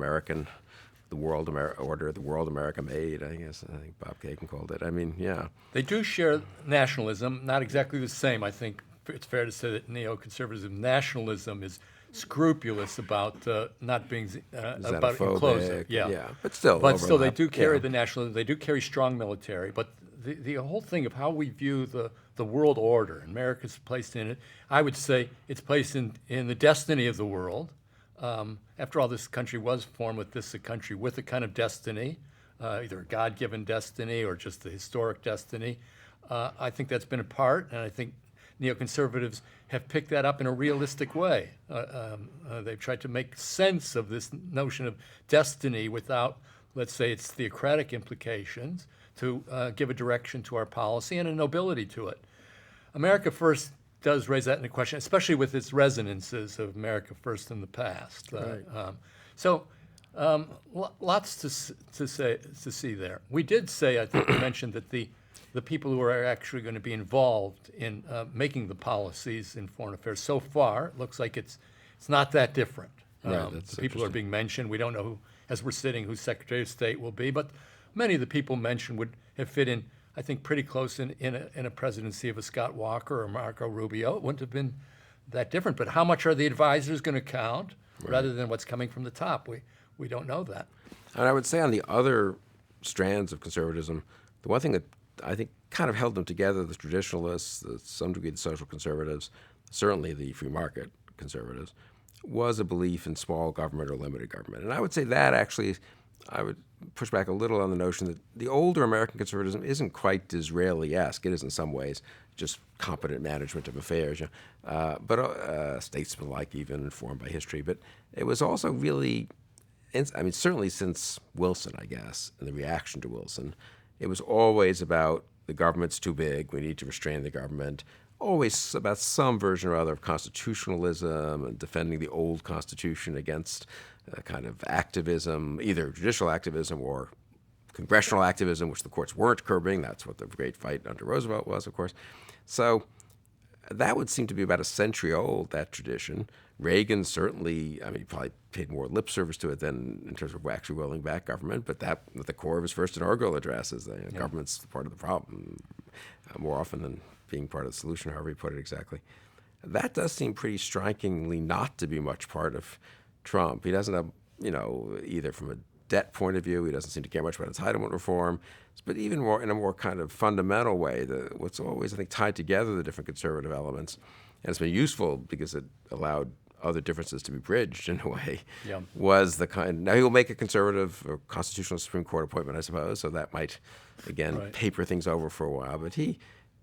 the world order, the world America made, I guess. I think Bob Kagan called it. I mean, yeah. They do share nationalism, not exactly the same. I think it's fair to say that neoconservatism nationalism is scrupulous about not being about enclosing. Yeah, but still they do carry the nationalism. They do carry strong military. But the whole thing of how we view the world order, America's placed in it. I would say it's placed in the destiny of the world. After all, this country was formed with a country with a kind of destiny, either a God-given destiny or just the historic destiny. I think that's been a part, and I think neoconservatives have picked that up in a realistic way. They've tried to make sense of this notion of destiny without, let's say, its theocratic implications, to give a direction to our policy and a nobility to it. America First does raise that into question, especially with its resonances of America First in the past. Lots to see there. We did say, I think we mentioned that the people who are actually going to be involved in making the policies in foreign affairs so far, it looks like it's not that different. That's the people who are being mentioned, we don't know who, as we're sitting, who Secretary of State will be, but many of the people mentioned would have fit in, I think, pretty close in a presidency of a Scott Walker or Marco Rubio. It wouldn't have been that different. But how much are the advisors going to count rather than what's coming from the top? We don't know that. And I would say on the other strands of conservatism, the one thing that I think kind of held them together, the traditionalists, to some degree the social conservatives, certainly the free market conservatives, was a belief in small government or limited government. And I would say that actually, I would push back a little on the notion that the older American conservatism isn't quite Disraeli-esque. It is in some ways just competent management of affairs, but statesmanlike, even informed by history. But it was also really, certainly since Wilson, I guess, and the reaction to Wilson, it was always about the government's too big, we need to restrain the government, always about some version or other of constitutionalism and defending the old Constitution against kind of activism, either judicial activism or congressional activism, which the courts weren't curbing. That's what the great fight under Roosevelt was, of course. So that would seem to be about a century old, that tradition. Reagan certainly, he probably paid more lip service to it than in terms of actually rolling back government, but that at the core of his first inaugural address is that government's part of the problem more often than being part of the solution, however you put it exactly. That does seem pretty strikingly not to be much part of Trump. He doesn't have, either from a debt point of view, he doesn't seem to care much about entitlement reform, but even more in a more kind of fundamental way, what's always, I think, tied together the different conservative elements, and it's been useful because it allowed other differences to be bridged in a way, was the kind. Now, he will make a conservative or constitutional Supreme Court appointment, I suppose, so that might, again, paper things over for a while, but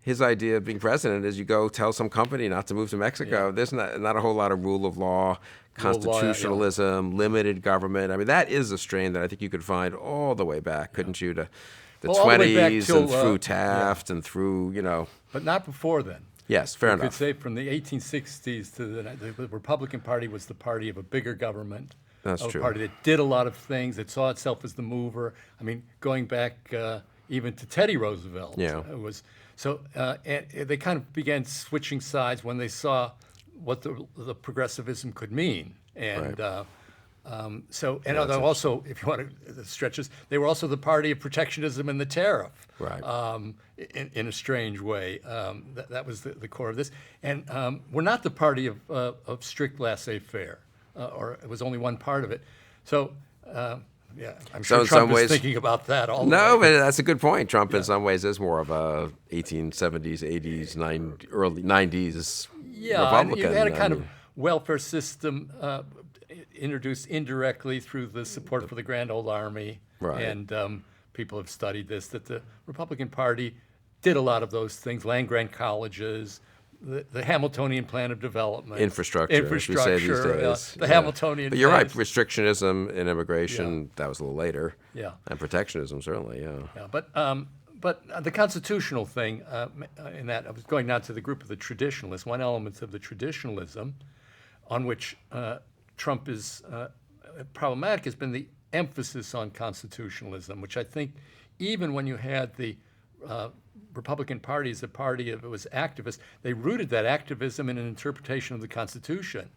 his idea of being president is you go tell some company not to move to Mexico. Yeah. There's not a whole lot of rule of law, constitutionalism, limited government. That is a strain that I think you could find all the way back, couldn't you, to the 20s and through Taft and through, But not before then. Yes, fair enough. You could say from the 1860s to the Republican Party was the party of a bigger government. That's true. A party that did a lot of things, that saw itself as the mover. Going back even to Teddy Roosevelt. Yeah. It was... So and they kind of began switching sides when they saw what the progressivism could mean. And also, if you want to stretch this, they were also the party of protectionism and the tariff. Right. In a strange way. That was the core of this. And we're not the party of strict laissez-faire, or it was only one part of it. So... I'm sure Trump is thinking about that all the way. No, but that's a good point. Trump, in some ways, is more of a 1870s, 80s, early 90s Republican. You had a kind of welfare system introduced indirectly through the support for the Grand Old Army. Right. And people have studied this, that the Republican Party did a lot of those things, land-grant colleges, the Hamiltonian plan of development. Infrastructure, as we say these days. The Hamiltonian But you're right, plans. restrictionism in immigration, that was a little later. Yeah. And protectionism, certainly, yeah. Yeah, but the constitutional thing, in that, I was going now to the group of the traditionalists. One element of the traditionalism on which Trump is problematic has been the emphasis on constitutionalism, which I think even when you had the Republican Party as a party that was activist, they rooted that activism in an interpretation of the Constitution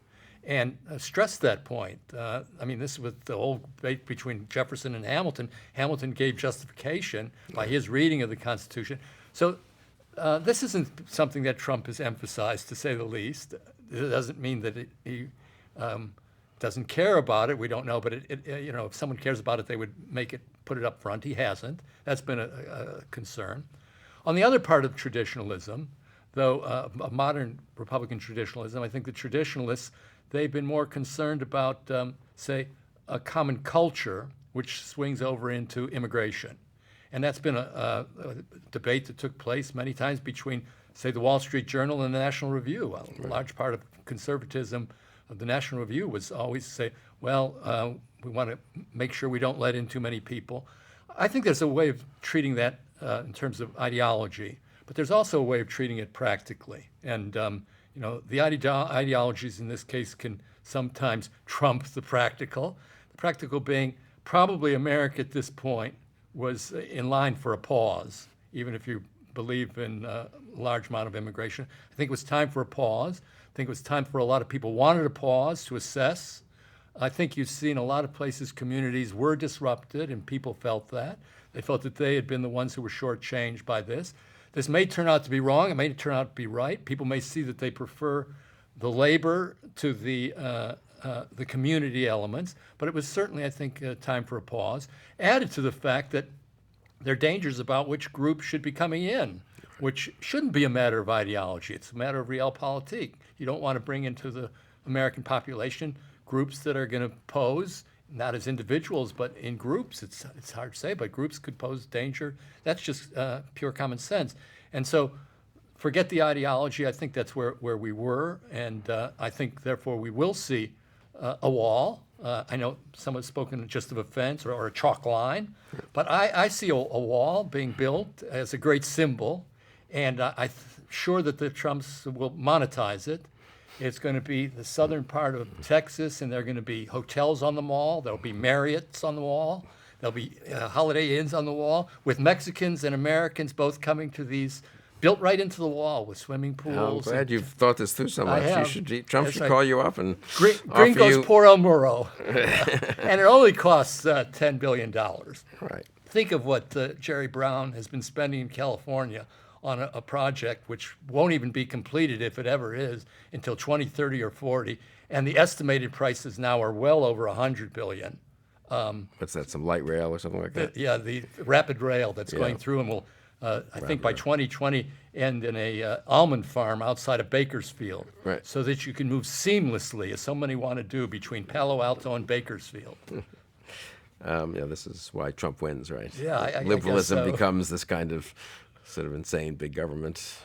and stressed that point. I mean, this was the whole debate between Jefferson and Hamilton. Hamilton gave justification by his reading of the Constitution. So this isn't something that Trump has emphasized, to say the least. It doesn't mean that he doesn't care about it. We don't know, but if someone cares about it, they would put it up front. He hasn't. That's been a concern. On the other part of traditionalism, though, of modern Republican traditionalism, I think the traditionalists, they've been more concerned about, say, a common culture, which swings over into immigration. And that's been a debate that took place many times between, say, the Wall Street Journal and the National Review. A large part of conservatism of the National Review was always say, well, we want to make sure we don't let in too many people. I think there's a way of treating that in terms of ideology, but there's also a way of treating it practically. And the ideologies in this case can sometimes trump the practical. The practical being probably America at this point was in line for a pause, even if you believe in a large amount of immigration. I think it was time for a pause. I think it was time for a lot of people wanted a pause to assess. I think you've seen a lot of places, communities were disrupted, and people felt that. They felt that they had been the ones who were shortchanged by this. This may turn out to be wrong. It may turn out to be right. People may see that they prefer the labor to the community elements, but it was certainly, I think, time for a pause. Added to the fact that there are dangers about which group should be coming in, which shouldn't be a matter of ideology. It's a matter of realpolitik. You don't want to bring into the American population groups that are going to pose, not as individuals, but in groups. It's hard to say, but groups could pose danger. That's just pure common sense. And so forget the ideology. I think that's where we were, and I think, therefore, we will see a wall. I know some have spoken just of a fence or a chalk line, but I see a wall being built as a great symbol, and I'm sure that the Trumps will monetize it. It's going to be the southern part of Texas, and there are going to be hotels on the wall. There'll be Marriotts on the wall. There'll be Holiday Inns on the wall, with Mexicans and Americans both coming to these, built right into the wall with swimming pools. I'm glad you've thought this through so much. I have. Trump should call you up and offer Gringos you... por el muro. And it only costs $10 billion. Right. Think of what Jerry Brown has been spending in California on a project which won't even be completed, if it ever is, until 2030 or 40, and the estimated prices now are well over $100 billion. What's that, some light rail or something like that? The rapid rail that's going through, and will, I think by 2020, end in a almond farm outside of Bakersfield, Right. so that you can move seamlessly, as so many want to do, between Palo Alto and Bakersfield. This is why Trump wins, right? Yeah, I guess Liberalism so. becomes this kind of sort of insane big government.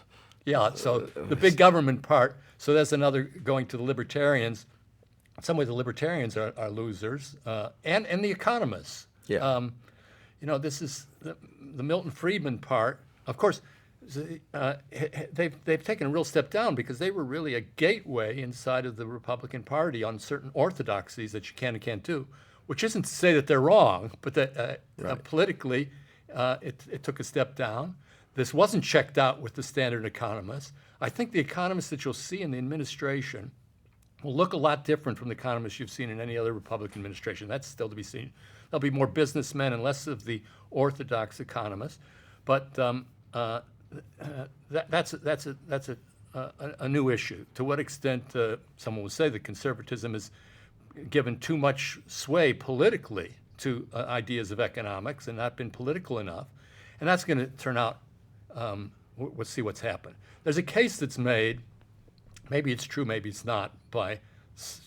Yeah, so the big government part, so that's another going to the libertarians. In some ways, the libertarians are losers, and the economists. Yeah. This is the Milton Friedman part. Of course, they've taken a real step down because they were really a gateway inside of the Republican Party on certain orthodoxies that you can and can't do, which isn't to say that they're wrong, but that politically it took a step down. This wasn't checked out with the standard economists. I think the economists that you'll see in the administration will look a lot different from the economists you've seen in any other Republican administration. That's still to be seen. There'll be more businessmen and less of the orthodox economists. But that's a new issue. To what extent someone will say that conservatism has given too much sway politically to ideas of economics and not been political enough. And that's going to turn out, we'll see what's happened. There's a case that's made, maybe it's true, maybe it's not, by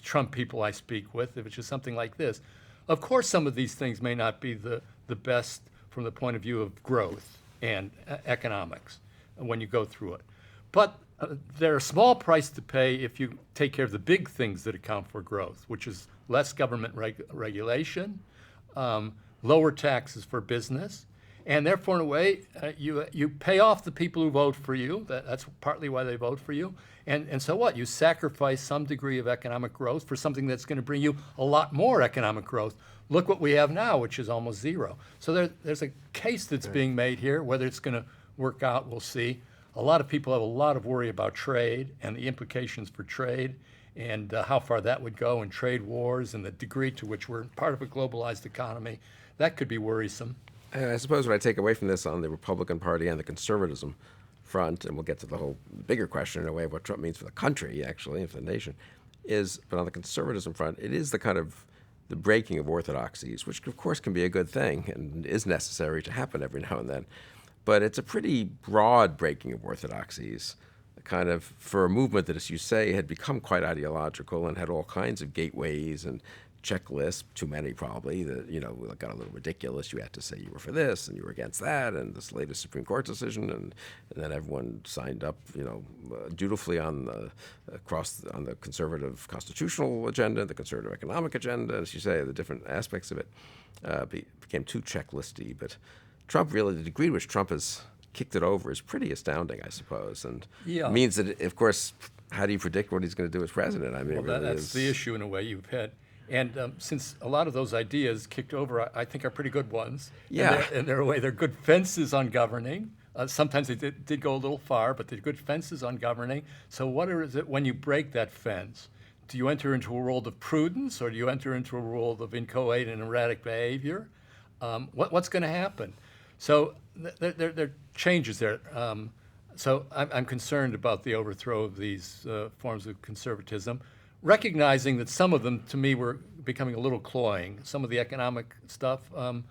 Trump people I speak with, which is something like this. Of course, some of these things may not be the best from the point of view of growth and economics when you go through it. But they're a small price to pay if you take care of the big things that account for growth, which is less government regulation, lower taxes for business, and therefore, in a way, you pay off the people who vote for you. That's partly why they vote for you. And so what? You sacrifice some degree of economic growth for something that's going to bring you a lot more economic growth. Look what we have now, which is almost zero. So there's a case that's being made here. Whether it's going to work out, we'll see. A lot of people have a lot of worry about trade and the implications for trade and how far that would go in trade wars and the degree to which we're part of a globalized economy. That could be worrisome. I suppose what I take away from this on the Republican Party and the conservatism front, and we'll get to the whole bigger question in a way of what Trump means for the country, actually, and for the nation, is, but on the conservatism front, it is the kind of the breaking of orthodoxies, which of course can be a good thing and is necessary to happen every now and then. But it's a pretty broad breaking of orthodoxies, kind of for a movement that, as you say, had become quite ideological and had all kinds of gateways and checklists, too many probably, that, got a little ridiculous. You had to say you were for this and you were against that, and this latest Supreme Court decision, and then everyone signed up, dutifully on the conservative constitutional agenda, the conservative economic agenda, as you say, the different aspects of it became too checklisty. But Trump really, the degree to which Trump has kicked it over is pretty astounding, I suppose, and means that, of course, how do you predict what he's going to do as president? I mean, well, it really that's the issue in a way you've had. And since a lot of those ideas kicked over, I think are pretty good ones. Yeah. And they're good fences on governing. Sometimes they did go a little far, but they're good fences on governing. So what is it when you break that fence? Do you enter into a world of prudence, or do you enter into a world of inchoate and erratic behavior? What's going to happen? So there are changes there. So I'm concerned about the overthrow of these forms of conservatism, recognizing that some of them, to me, were becoming a little cloying. Some of the economic stuff, I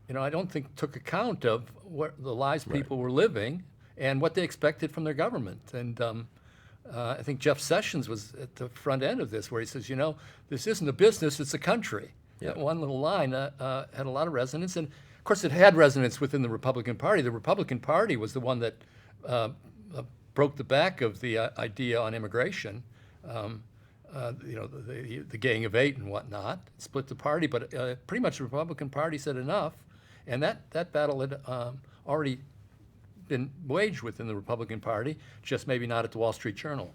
don't think took account of what the lives people were living and what they expected from their government. And I think Jeff Sessions was at the front end of this, where he says, this isn't a business, it's a country. Yeah. That one little line had a lot of resonance. And of course, it had resonance within the Republican Party. The Republican Party was the one that broke the back of the idea on immigration. The Gang of Eight and whatnot, split the party, but pretty much the Republican Party said enough, and that battle had already been waged within the Republican Party, just maybe not at the Wall Street Journal.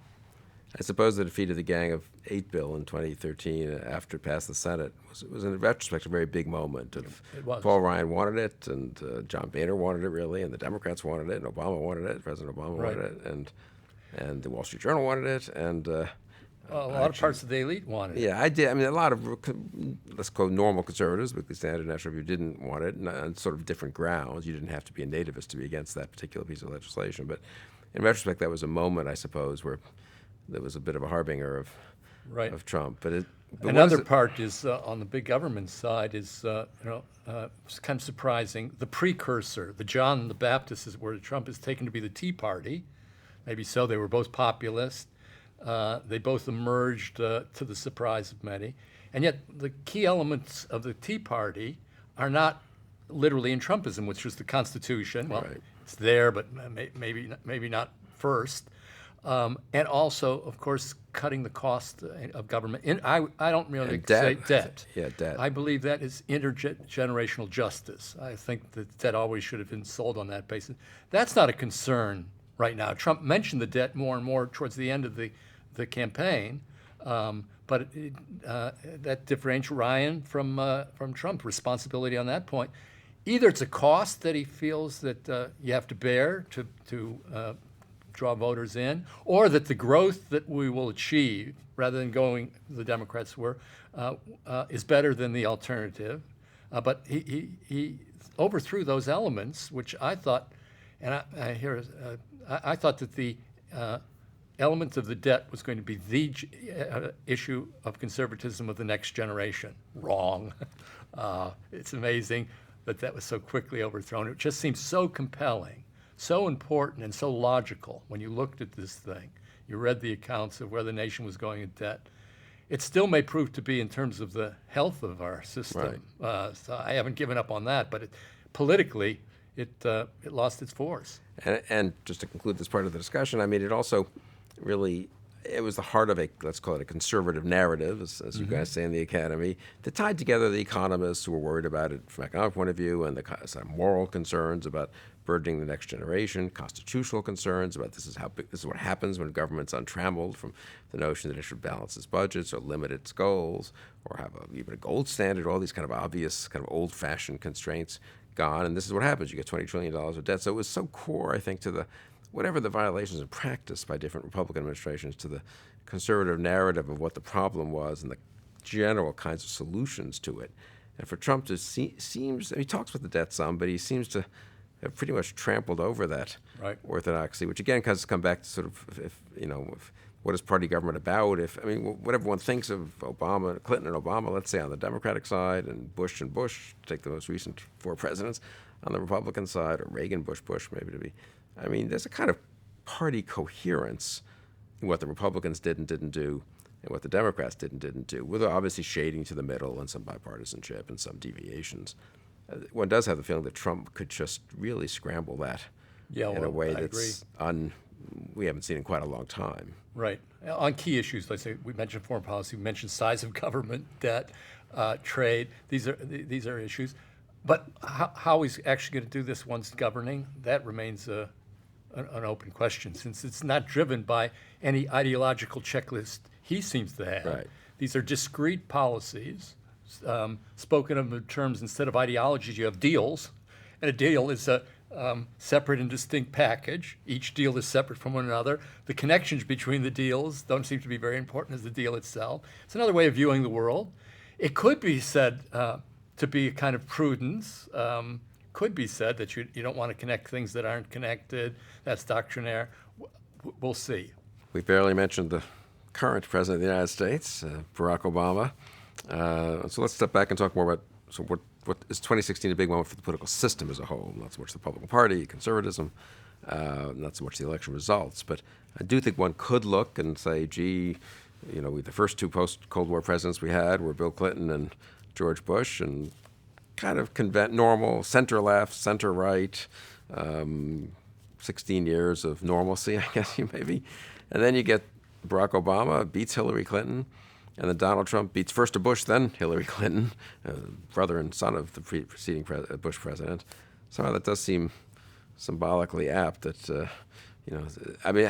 I suppose the defeat of the Gang of Eight bill in 2013 after it passed the Senate was in retrospect, a very big moment. It was. Paul Ryan wanted it, and John Boehner wanted it, really, and the Democrats wanted it, and Obama wanted it, President Obama wanted it, and the Wall Street Journal wanted it, and a lot of parts of the elite wanted it. Yeah, I did. I mean, a lot of, let's call normal conservatives, Weekly Standard, National Review, didn't want it, and on sort of different grounds. You didn't have to be a nativist to be against that particular piece of legislation. But in retrospect, that was a moment, I suppose, where there was a bit of a harbinger of Trump. But another part is on the big government side is it's kind of surprising. The precursor, the John the Baptist, is where Trump is taken to be the Tea Party. Maybe so. They were both populist. They both emerged to the surprise of many. And yet the key elements of the Tea Party are not literally in Trumpism, which was the Constitution. Well, it's there, but maybe not first. And also, of course, cutting the cost of government. I don't really say debt. Yeah, debt. I believe that is intergenerational justice. I think that debt always should have been sold on that basis. That's not a concern right now. Trump mentioned the debt more and more towards the end of the campaign, but that differentiates Ryan from Trump. Responsibility on that point. Either it's a cost that he feels that you have to bear to draw voters in, or that the growth that we will achieve, rather than going the Democrats were, is better than the alternative. But he overthrew those elements, which I thought, and I thought that the element of the debt was going to be the issue of conservatism of the next generation. Wrong. It's amazing that was so quickly overthrown. It just seems so compelling, so important, and so logical when you looked at this thing. You read the accounts of where the nation was going in debt. It still may prove to be in terms of the health of our system. So I haven't given up on that, but politically, it lost its force. And just to conclude this part of the discussion, I mean, it also really, it was the heart of a, let's call it a conservative narrative, as you guys say in the academy, that tied together the economists who were worried about it from an economic point of view and the sort of moral concerns about burdening the next generation, constitutional concerns about this is what happens when government's untrammeled, from the notion that it should balance its budgets or limit its goals or have even a gold standard, all these kind of obvious, kind of old-fashioned constraints gone, and this is what happens. You get $20 trillion of debt. So it was so core, I think, to the whatever the violations in practice by different Republican administrations, to the conservative narrative of what the problem was and the general kinds of solutions to it. And for Trump to seems, he talks about the debt some, but he seems to have pretty much trampled over that orthodoxy, which again has come back to sort of, what is party government about? What everyone thinks of Clinton and Obama, let's say on the Democratic side, and Bush, take the most recent 4 presidents, on the Republican side, or Reagan, Bush, maybe to be. I mean, there's a kind of party coherence in what the Republicans did and didn't do, and what the Democrats did and didn't do, with obviously shading to the middle and some bipartisanship and some deviations. One does have the feeling that Trump could just really scramble that in a way that's we haven't seen in quite a long time. Right. On key issues, let's say we mentioned foreign policy, we mentioned size of government, debt, trade. These are issues. But how he's actually going to do this once governing, that remains an open question, since it's not driven by any ideological checklist he seems to have. Right. These are discrete policies, spoken of in terms, instead of ideologies, you have deals. And a deal is a separate and distinct package. Each deal is separate from one another. The connections between the deals don't seem to be very important as the deal itself. It's another way of viewing the world. It could be said to be a kind of prudence. Could be said that you don't want to connect things that aren't connected. That's doctrinaire. We'll see. We barely mentioned the current president of the United States, Barack Obama. So let's step back and talk more about what is 2016 a big moment for the political system as a whole, not so much the Republican Party, conservatism, not so much the election results. But I do think one could look and say, gee, the first 2 post-Cold War presidents we had were Bill Clinton and George Bush, and kind of normal center-left, center-right, 16 years of normalcy, I guess maybe. And then you get Barack Obama beats Hillary Clinton, and then Donald Trump beats first Bush, then Hillary Clinton, brother and son of the preceding Bush president. Somehow that does seem symbolically apt that,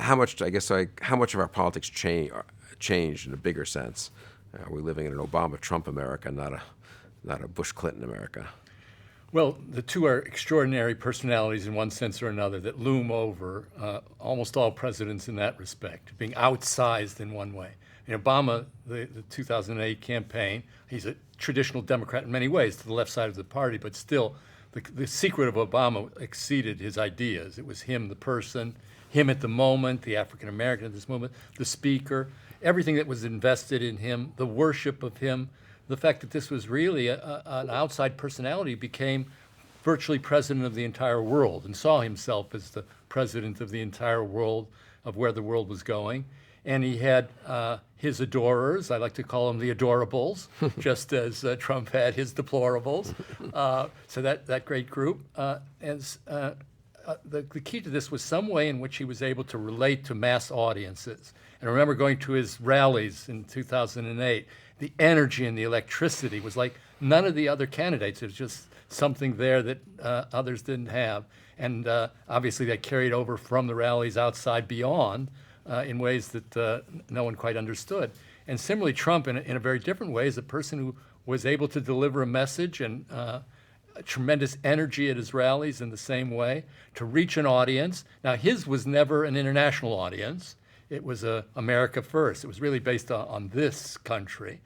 how much of our politics changed in a bigger sense? Are we living in an Obama-Trump America, not a Bush-Clinton America? Well, the two are extraordinary personalities in one sense or another that loom over almost all presidents in that respect, being outsized in one way. Obama, the 2008 campaign, he's a traditional Democrat in many ways, to the left side of the party, but still, the secret of Obama exceeded his ideas. It was him, the person, him at the moment, the African-American at this moment, the speaker, everything that was invested in him, the worship of him, the fact that this was really an outside personality, became virtually president of the entire world and saw himself as the president of the entire world, of where the world was going. And he had his adorers, I like to call them the adorables, just as Trump had his deplorables. So that great group. The key to this was some way in which he was able to relate to mass audiences. And I remember going to his rallies in 2008. The energy and the electricity was like none of the other candidates. It was just something there that others didn't have. And obviously that carried over from the rallies outside beyond in ways that no one quite understood. And similarly, Trump, in a very different way, is a person who was able to deliver a message and a tremendous energy at his rallies in the same way, to reach an audience. Now, his was never an international audience. It was America first. It was really based on this country.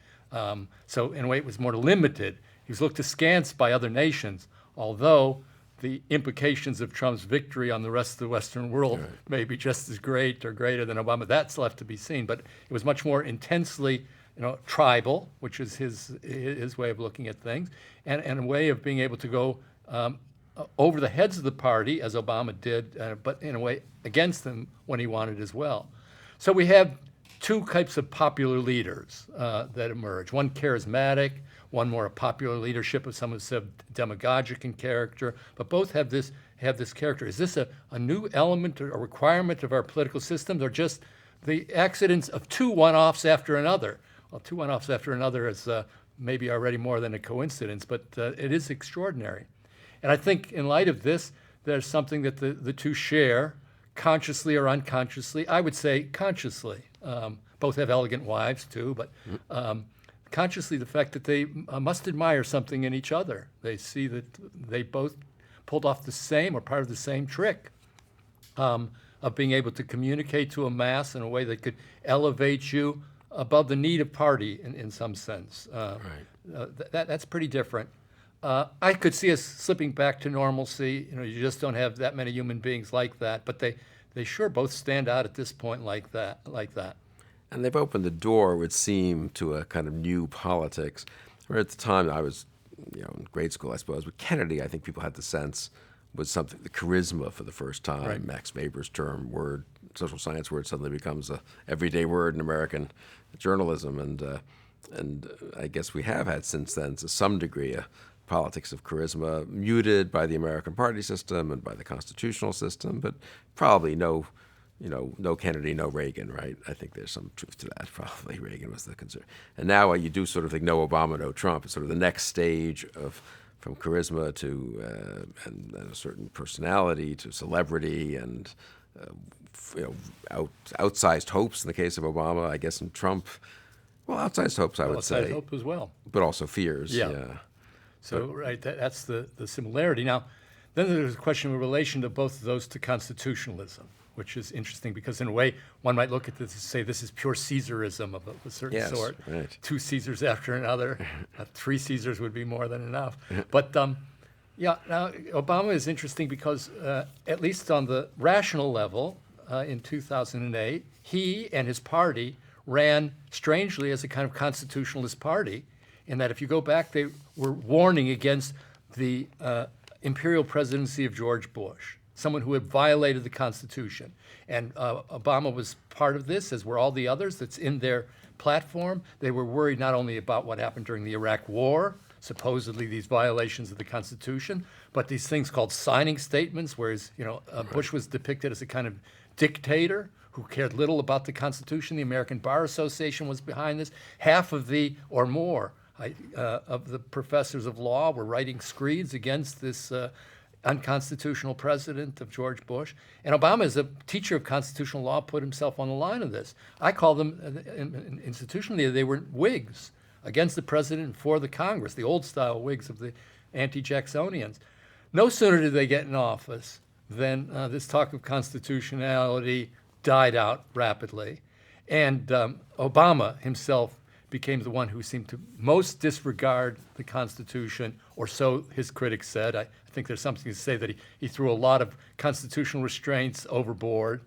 So in a way, it was more limited. He was looked askance by other nations, although the implications of Trump's victory on the rest of the Western world may be just as great or greater than Obama. That's left to be seen. But it was much more intensely, tribal, which is his way of looking at things, and a way of being able to go over the heads of the party, as Obama did, but in a way against them when he wanted as well. So we have two types of popular leaders that emerge. One charismatic, one more a popular leadership of some said demagogic in character, but both have this character. Is this a new element or a requirement of our political systems, or just the accidents of two one-offs after another? Well, two one-offs after another is maybe already more than a coincidence, but it is extraordinary. And I think in light of this, there's something that the two share, consciously or unconsciously. I would say consciously. Both have elegant wives too, but consciously the fact that they must admire something in each other. They see that they both pulled off the same or part of the same trick of being able to communicate to a mass in a way that could elevate you above the need of party in some sense. That's pretty different. I could see us slipping back to normalcy. You just don't have that many human beings like that, but they sure both stand out at this point like that. And they've opened the door, it would seem, to a kind of new politics. Where at the time I was, in grade school, I suppose, with Kennedy, I think people had the sense was something, the charisma for the first time. Right. Max Weber's term, word, social science word, suddenly becomes a everyday word in American journalism. And I guess we have had since then, to some degree, a politics of charisma, muted by the American party system and by the constitutional system, but probably no Kennedy, no Reagan, right? I think there's some truth to that. Probably Reagan was the conservative. And now you do sort of think no Obama, no Trump. It's sort of the next stage from charisma to and a certain personality to celebrity and outsized hopes in the case of Obama. I guess in Trump, well, outsized hopes I would say, Outsized hope as well. but also fears. Yeah. So that's the similarity. Now, then there's a question in relation to both of those to constitutionalism, which is interesting because in a way one might look at this and say this is pure Caesarism of a certain sort. Right. Two Caesars after another. Three Caesars would be more than enough. But now Obama is interesting because at least on the rational level in 2008, he and his party ran strangely as a kind of constitutionalist party in that if you go back, they were warning against the imperial presidency of George Bush, someone who had violated the Constitution. And Obama was part of this, as were all the others that's in their platform. They were worried not only about what happened during the Iraq War, supposedly these violations of the Constitution, but these things called signing statements, whereas Bush was depicted as a kind of dictator who cared little about the Constitution. The American Bar Association was behind this. Half of or more of the professors of law were writing screeds against this unconstitutional president of George Bush. And Obama, as a teacher of constitutional law, put himself on the line of this. I call them, institutionally, they were Whigs against the president and for the Congress, the old-style Whigs of the anti-Jacksonians. No sooner did they get in office than this talk of constitutionality died out rapidly. And Obama himself became the one who seemed to most disregard the Constitution, or so his critics said. I think there's something to say that he threw a lot of constitutional restraints overboard.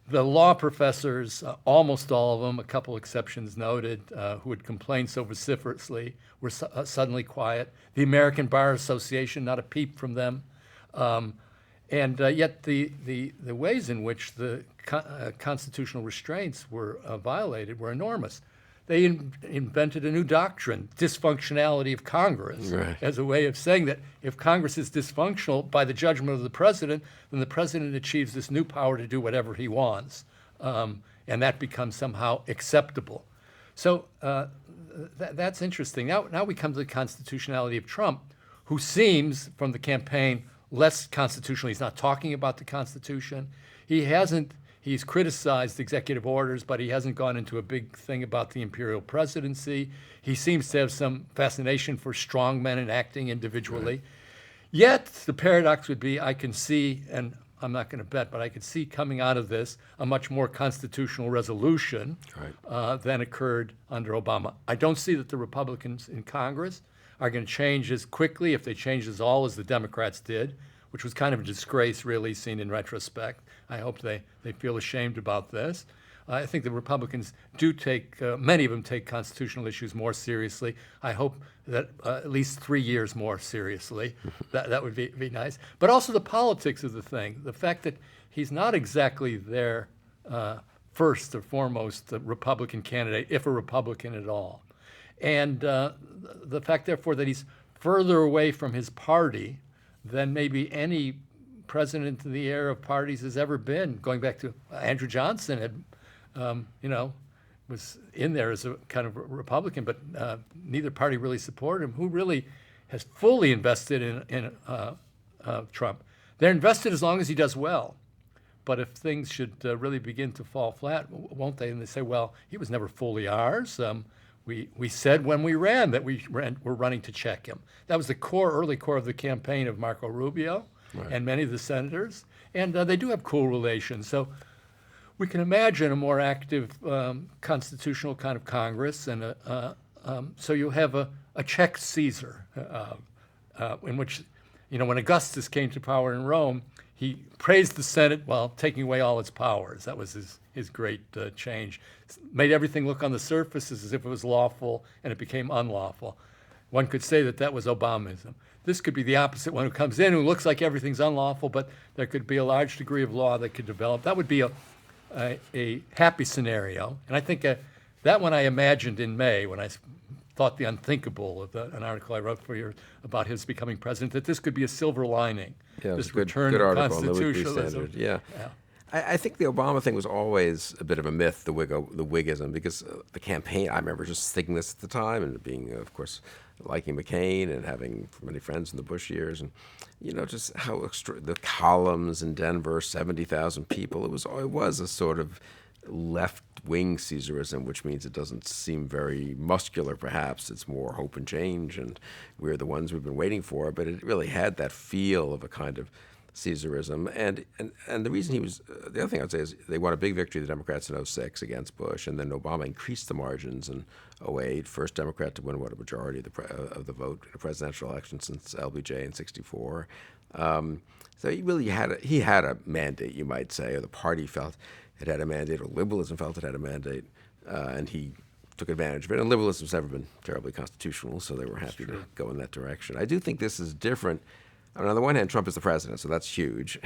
The law professors, almost all of them, a couple exceptions noted, who had complained so vociferously, were suddenly quiet. The American Bar Association, not a peep from them. And yet the ways in which the constitutional restraints were violated were enormous. They invented a new doctrine, dysfunctionality of Congress, right, as a way of saying that if Congress is dysfunctional by the judgment of the president, then the president achieves this new power to do whatever he wants. And that becomes somehow acceptable. So that's interesting. Now we come to the constitutionality of Trump, who seems, from the campaign, less constitutional. He's not talking about the Constitution. He's criticized executive orders, but he hasn't gone into a big thing about the imperial presidency. He seems to have some fascination for strong men and acting individually. Right. Yet the paradox would be, I can see, and I'm not going to bet, but I could see coming out of this a much more constitutional resolution than occurred under Obama. I don't see that the Republicans in Congress are going to change as quickly, if they change as all, as the Democrats did, which was kind of a disgrace, really, seen in retrospect. I hope they feel ashamed about this. I think the Republicans do many of them take constitutional issues more seriously. I hope that at least 3 years more seriously. That would be nice. But also the politics of the thing, the fact that he's not exactly there first or foremost the Republican candidate, if a Republican at all. And the fact, therefore, that he's further away from his party than maybe any president in the era of parties has ever been, going back to Andrew Johnson had, was in there as a kind of Republican, but neither party really supported him. Who really has fully invested in Trump? They're invested as long as he does well. But if things should really begin to fall flat, won't they? And they say, well, he was never fully ours. We said when we ran that we're running to check him. That was the early core of the campaign of Marco Rubio and many of the senators. And they do have cool relations. So we can imagine a more active constitutional kind of Congress. And so you have a check Caesar in which, when Augustus came to power in Rome, he praised the Senate while taking away all its powers. That was his great change. Made everything look on the surface as if it was lawful, and it became unlawful. One could say that was Obamism. This could be the opposite one, who comes in, who looks like everything's unlawful, but there could be a large degree of law that could develop. That would be a happy scenario. And I think that one I imagined in May when I thought the unthinkable of an article I wrote for you about his becoming president, that this could be a silver lining. Yeah, this good return to article on the Weekly constitutionalism. Standard. Yeah. I think the Obama thing was always a bit of a myth, the Whiggism, because the campaign, I remember just thinking this at the time and being, of course, liking McCain and having many friends in the Bush years, and just how the columns in Denver, 70,000 people. It was a sort of left-wing Caesarism, which means it doesn't seem very muscular, perhaps. It's more hope and change, and we're the ones we've been waiting for. But it really had that feel of a kind of Caesarism. And the reason he was, the other thing I would say is they won a big victory, the Democrats, in 06 against Bush, and then Obama increased the margins in 08, first Democrat to win a majority of the vote in a presidential election since LBJ in 64. So he really had a mandate, you might say, or the party felt it had a mandate, or liberalism felt it had a mandate, and he took advantage of it. And liberalism's never been terribly constitutional, so they were happy to go in that direction. I do think this is different. On the one hand, Trump is the president, so that's huge,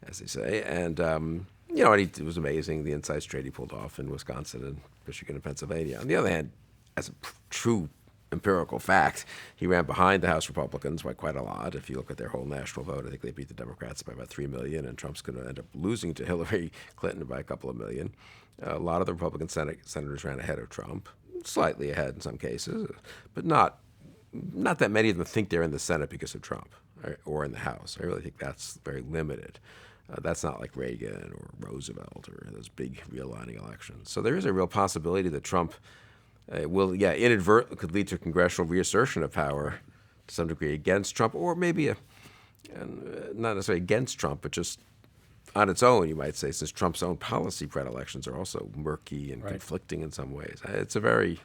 as they say. And, and it was amazing, the inside straight he pulled off in Wisconsin and Michigan and Pennsylvania. On the other hand, as a true empirical fact, he ran behind the House Republicans by quite a lot. If you look at their whole national vote, I think they beat the Democrats by about 3 million, and Trump's going to end up losing to Hillary Clinton by a couple of million. A lot of the Republican senators ran ahead of Trump, slightly ahead in some cases, but not that many of them think they're in the Senate because of Trump or in the House. I really think that's very limited. That's not like Reagan or Roosevelt or those big realigning elections. So there is a real possibility that Trump inadvertently could lead to a congressional reassertion of power to some degree against Trump, or maybe not necessarily against Trump, but just on its own, you might say, since Trump's own policy predilections are also murky and conflicting in some ways. It's a very...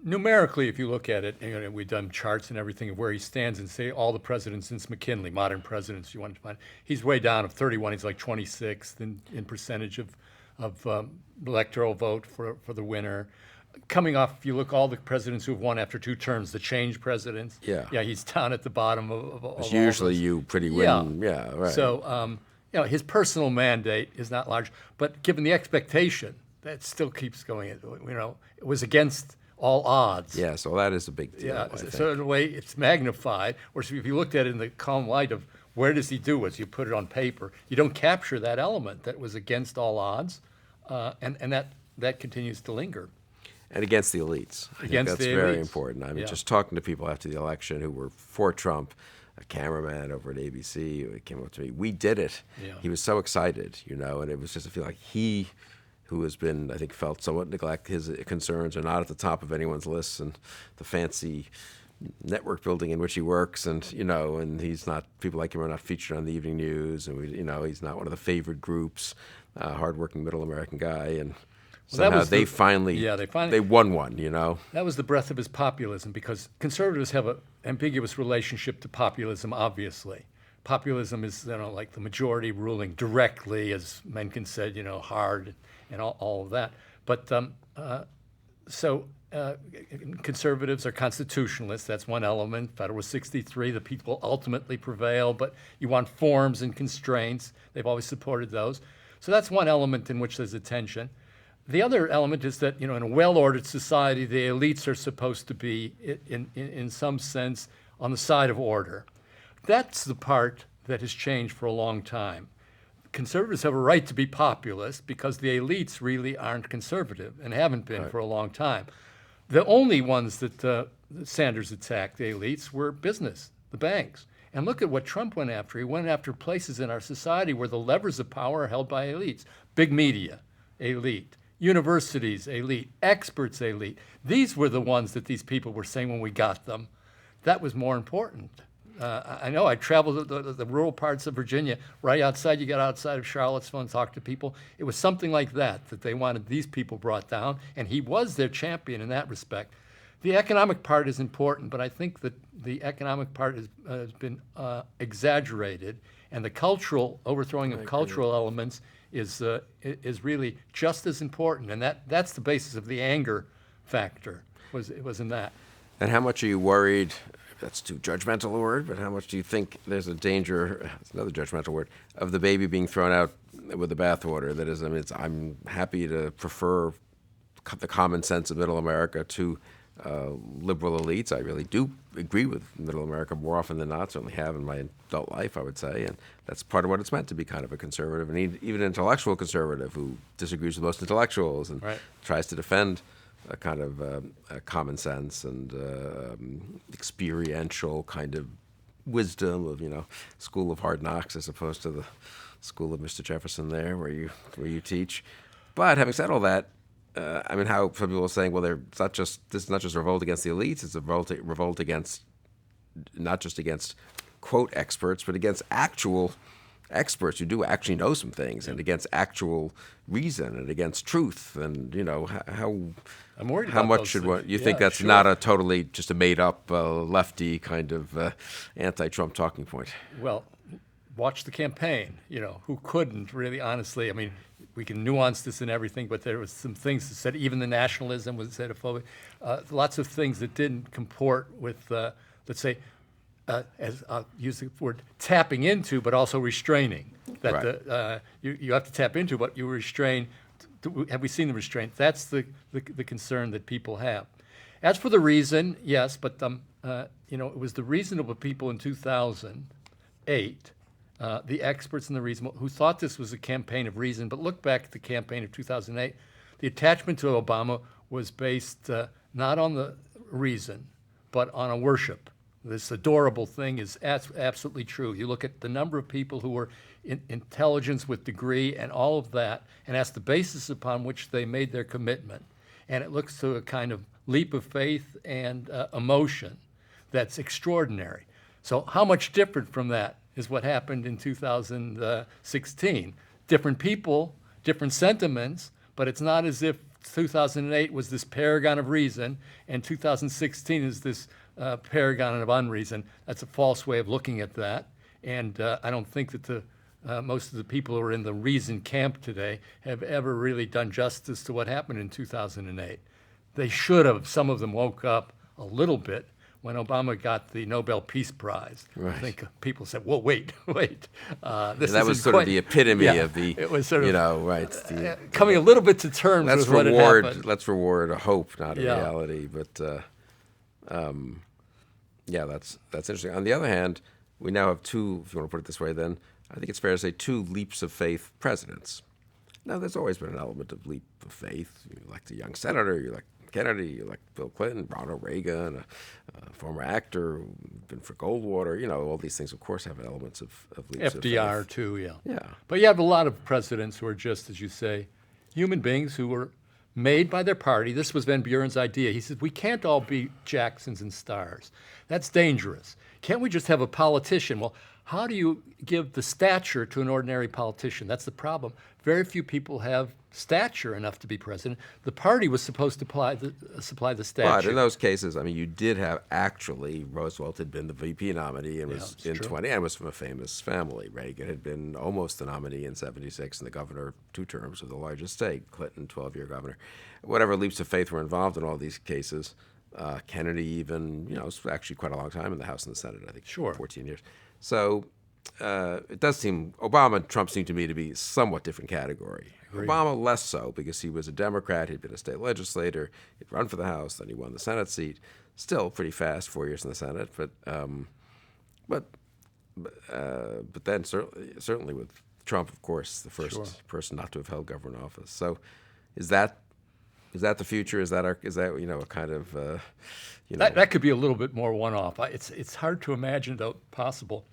Numerically, if you look at it, we've done charts and everything of where he stands, and say all the presidents since McKinley, modern presidents, you want to find, he's way down of 31. He's like 26th in percentage of electoral vote for the winner. Coming off, if you look all the presidents who've won after 2 terms, the change presidents, he's down at the bottom of all usually those. You pretty win, right. So, his personal mandate is not large, but given the expectation, that still keeps going. It was against all odds. Yeah, so that is a big deal. Yeah, so in a way, it's magnified. Whereas if you looked at it in the calm light of where does he do as you put it on paper, you don't capture that element that was against all odds, and that continues to linger. And against the elites. I think that's very important. I mean, just talking to people after the election who were for Trump, a cameraman over at ABC who came up to me, we did it. Yeah. He was so excited, and it was just, I feel like he, who has been, I think, felt somewhat neglect, his concerns are not at the top of anyone's lists, and the fancy network building in which he works, and and he's not, people like him are not featured on the evening news, and he's not one of the favored groups, hardworking middle American guy, and somehow they finally won one, That was the breadth of his populism, because conservatives have an ambiguous relationship to populism, obviously. Populism is, like the majority ruling directly, as Mencken said, hard and all of that. But conservatives are constitutionalists. That's one element. Federalist 63, the people ultimately prevail, but you want forms and constraints. They've always supported those. So that's one element in which there's a tension. the other element is that, in a well-ordered society, the elites are supposed to be, in some sense, on the side of order. That's the part that has changed for a long time. Conservatives have a right to be populist because the elites really aren't conservative and haven't been for a long time. The only ones that Sanders attacked, the elites, were business, the banks. And look at what Trump went after. He went after places in our society where the levers of power are held by elites. Big media, elite. Universities, elite. Experts, elite. These were the ones that these people were saying when we got them. That was more important. I know I traveled the rural parts of Virginia, right outside, you got outside of Charlottesville and talked to people. It was something like that they wanted these people brought down, and he was their champion in that respect. The economic part is important, but I think that the economic part has been exaggerated, and the cultural overthrowing of cultural elements is really just as important, and that's the basis of the anger factor, was in that. And how much are you worried? That's too judgmental a word, but how much do you think there's a danger, it's another judgmental word, of the baby being thrown out with the bathwater? That is, I'm happy to prefer the common sense of middle America to liberal elites. I really do agree with middle America more often than not, certainly have in my adult life, I would say, and that's part of what it's meant to be, kind of a conservative, and even an intellectual conservative who disagrees with most intellectuals and tries to defend a kind of a common sense and experiential kind of wisdom of school of hard knocks as opposed to the school of Mr. Jefferson there where you teach. But having said all that, how some people are saying, well, this is not just a revolt against the elites; it's a revolt against not just against quote experts, but against actual experts who do actually know some things, and against actual reason and against truth. And I'm worried how about much those should things. one? You think that's Sure. not a totally just a made up lefty kind of anti-Trump talking point? Well, watch the campaign. Who couldn't really, honestly? We can nuance this and everything, but there was some things that said even the nationalism was xenophobic. Lots of things that didn't comport with, let's say, as I'll use the word tapping into, but also restraining. That you have to tap into, but you restrain. Have we seen the restraint? That's the concern that people have. As for the reason, yes, but it was the reasonable people in 2008, the experts and the reasonable, who thought this was a campaign of reason. But look back at the campaign of 2008. The attachment to Obama was based not on the reason, but on a worship. This adorable thing is absolutely true. You look at the number of people who were in intelligence with degree and all of that, and that's the basis upon which they made their commitment. And it looks to a kind of leap of faith and emotion that's extraordinary. So how much different from that is what happened in 2016? Different people, different sentiments, but it's not as if 2008 was this paragon of reason and 2016 is this paragon of unreason. That's a false way of looking at that. And I don't think that most of the people who are in the reason camp today have ever really done justice to what happened in 2008. They should have. Some of them woke up a little bit when Obama got the Nobel Peace Prize. Right. I think people said, well, wait. That was sort of the epitome of the, it was sort of, coming a little bit to terms with what had happened. Let's reward a hope, not a reality. But that's interesting. On the other hand, we now have two, if you want to put it this way, then I think it's fair to say two leaps of faith presidents. Now, there's always been an element of leap of faith. You elect a young senator, you elect Kennedy, you elect Bill Clinton, Ronald Reagan, a former actor who'd been for Goldwater. All these things, of course, have elements of leaps of faith. FDR, too, yeah. Yeah. But you have a lot of presidents who are just, as you say, human beings who were made by their party. This was Van Buren's idea. He said, we can't all be Jacksons and Stars. That's dangerous. Can't we just have a politician? Well, how do you give the stature to an ordinary politician? That's the problem. Very few people have stature enough to be president. The party was supposed to supply the stature. But in those cases, you did have actually, Roosevelt had been the VP nominee and was in 20, and was from a famous family. Reagan had been almost the nominee in 76 and the governor 2 terms of the largest state. Clinton, 12-year governor. Whatever leaps of faith were involved in all these cases. Kennedy even, it was actually quite a long time in the House and the Senate, I think 14 years. So it does seem, Obama and Trump seem to me to be somewhat different category. agree. Obama less so because he was a Democrat. He'd been a state legislator. He'd run for the House. Then he won the Senate seat. Still pretty fast, 4 years in the Senate. But then certainly with Trump, of course, the first person not to have held government office. So, is that the future? Is that a kind of That could be a little bit more one-off. It's hard to imagine, though possible,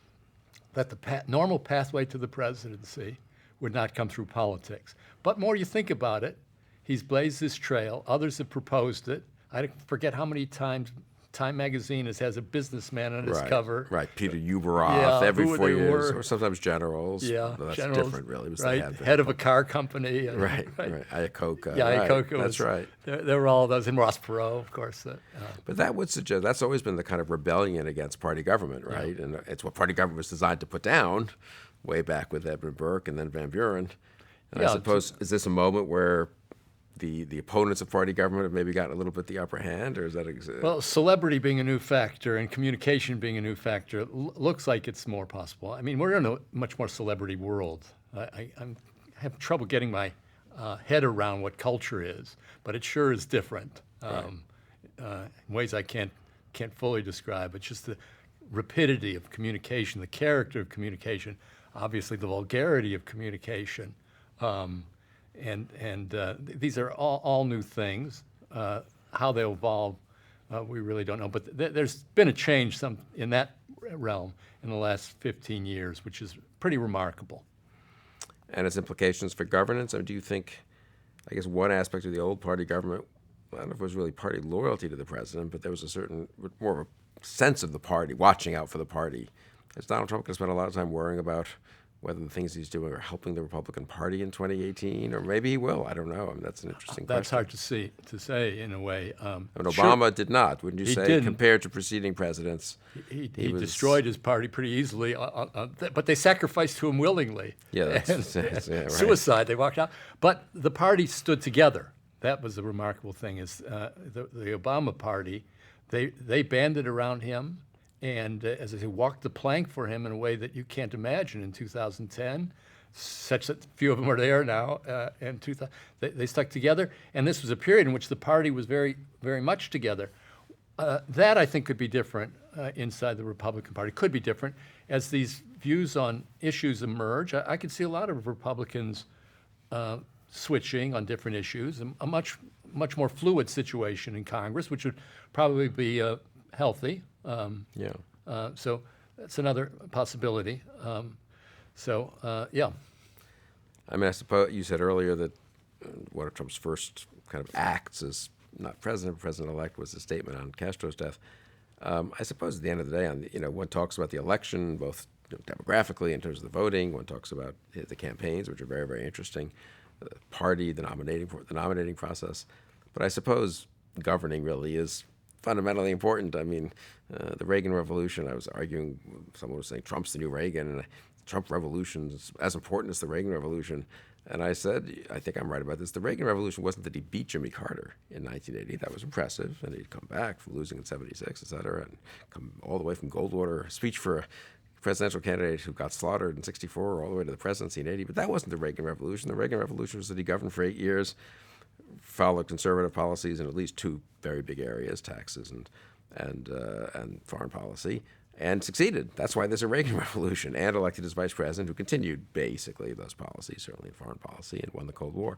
that the normal pathway to the presidency would not come through politics. But more you think about it, he's blazed this trail. Others have proposed it. I forget how many times Time Magazine has a businessman on its cover. Right, Peter Uberoth every 4 years, or sometimes generals. Yeah, but that's generals, different, really. It was right, head of a car company. Right. Iacocca. Yeah, Iacocca. That's right. There were all those, and Ross Perot, of course. But that would suggest that's always been the kind of rebellion against party government, right? Yeah. And it's what party government was designed to put down, way back with Edmund Burke and then Van Buren. And I suppose, is this a moment where the opponents of party government have maybe gotten a little bit the upper hand, or is that well, celebrity being a new factor and communication being a new factor looks like it's more possible. I mean, we're in a much more celebrity world. I have trouble getting my head around what culture is, but it sure is different in ways I can't fully describe. It's just the rapidity of communication, the character of communication, obviously the vulgarity of communication. These are all new things. How they'll evolve, we really don't know. But there's been a change in that realm in the last 15 years, which is pretty remarkable. And its implications for governance? Or do you think, I guess one aspect of the old party government, I don't know if it was really party loyalty to the president, but there was a certain, more of a sense of the party, watching out for the party. Is Donald Trump going to spend a lot of time worrying about whether the things he's doing are helping the Republican Party in 2018, or maybe he will? I don't know. I mean, that's an interesting question. That's hard to say in a way. And Obama did not, wouldn't you say, didn't. compared to preceding presidents? He destroyed his party pretty easily, but they sacrificed to him willingly. Yeah, that's right. Suicide, they walked out. But the party stood together. That was the remarkable thing, is the Obama party, they banded around him, and as I say, walked the plank for him in a way that you can't imagine in 2010. Such that few of them are there now. In 2000, they stuck together, and this was a period in which the party was very, very much together. That I think could be different inside the Republican Party. Could be different as these views on issues emerge. I could see a lot of Republicans switching on different issues. A much more fluid situation in Congress, which would probably be healthy. So that's another possibility. Yeah. I mean, I suppose you said earlier that one of Trump's first kind of acts as not president-elect was a statement on Castro's death. I suppose at the end of the day, one talks about the election, both demographically in terms of the voting. One talks about the campaigns, which are very, very interesting. The party, the nominating process. But I suppose governing really is fundamentally important. I mean, the Reagan Revolution, I was arguing, someone was saying Trump's the new Reagan, and the Trump Revolution is as important as the Reagan Revolution. And I said, I think I'm right about this, the Reagan Revolution wasn't that he beat Jimmy Carter in 1980. That was impressive, and he'd come back from losing in 76, et cetera, and come all the way from Goldwater, a speech for a presidential candidate who got slaughtered in 64 all the way to the presidency in 80. But that wasn't the Reagan Revolution. The Reagan Revolution was that he governed for 8 years, followed conservative policies in at least two very big areas, taxes and foreign policy, and succeeded. That's why there's a Reagan Revolution, and elected as vice president, who continued basically those policies, certainly in foreign policy, and won the Cold War.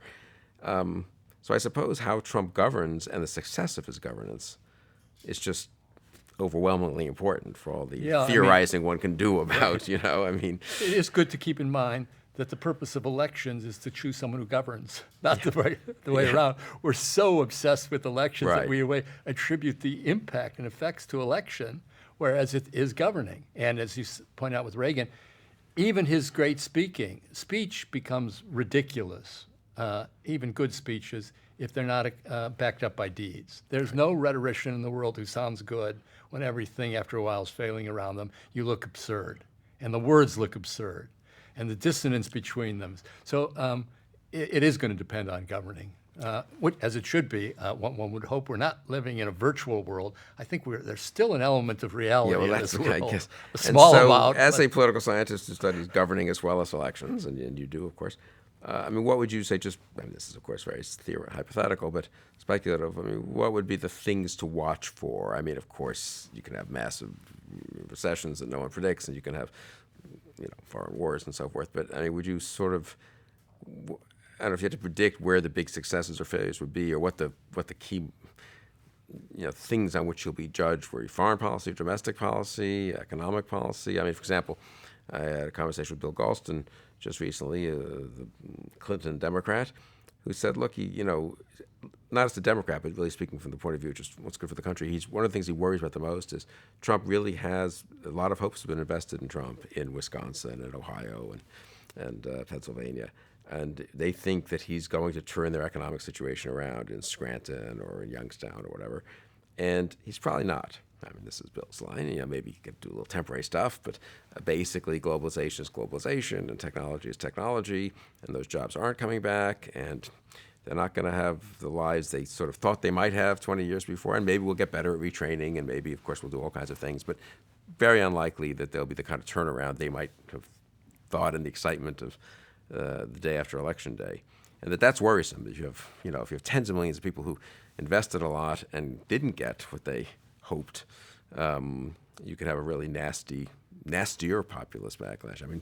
So I suppose how Trump governs and the success of his governance is just overwhelmingly important for all the theorizing one can do about, I mean. It is good to keep in mind that the purpose of elections is to choose someone who governs, not the way around. We're so obsessed with elections that we attribute the impact and effects to election, whereas it is governing. And as you point out with Reagan, even his great speech becomes ridiculous, even good speeches, if they're not backed up by deeds. There's no rhetorician in the world who sounds good when everything after a while is failing around them. You look absurd, and the words look absurd, and the dissonance between them. So it is going to depend on governing, as it should be. One would hope we're not living in a virtual world. I think there's still an element of reality in this world. I guess. A small and so, amount. As a political scientist who studies governing as well as elections, and you do, of course, I mean, what would you say? This is of course very hypothetical, but speculative. I mean, what would be the things to watch for? I mean, of course, you can have massive recessions that no one predicts, and you can have, foreign wars and so forth. But I mean, would you sort of, I don't know if you had to predict where the big successes or failures would be, or what the key, things on which you'll be judged? Were you foreign policy, domestic policy, economic policy? I mean, for example, I had a conversation with Bill Galston just recently, the Clinton Democrat, who said, look, not as a Democrat, but really speaking from the point of view of just what's good for the country, one of the things he worries about the most is Trump really has, a lot of hopes have been invested in Trump in Wisconsin and Ohio and Pennsylvania. And they think that he's going to turn their economic situation around in Scranton or in Youngstown or whatever. And he's probably not. I mean, this is Bill's line. Maybe he could do a little temporary stuff, but basically globalization is globalization and technology is technology, and those jobs aren't coming back, and they're not going to have the lives they sort of thought they might have 20 years before, and maybe we'll get better at retraining, and maybe, of course, we'll do all kinds of things, but very unlikely that there'll be the kind of turnaround they might have thought in the excitement of the day after Election Day. And that's worrisome. If you have tens of millions of people who invested a lot and didn't get what they hoped, you could have a really nastier populist backlash. I mean,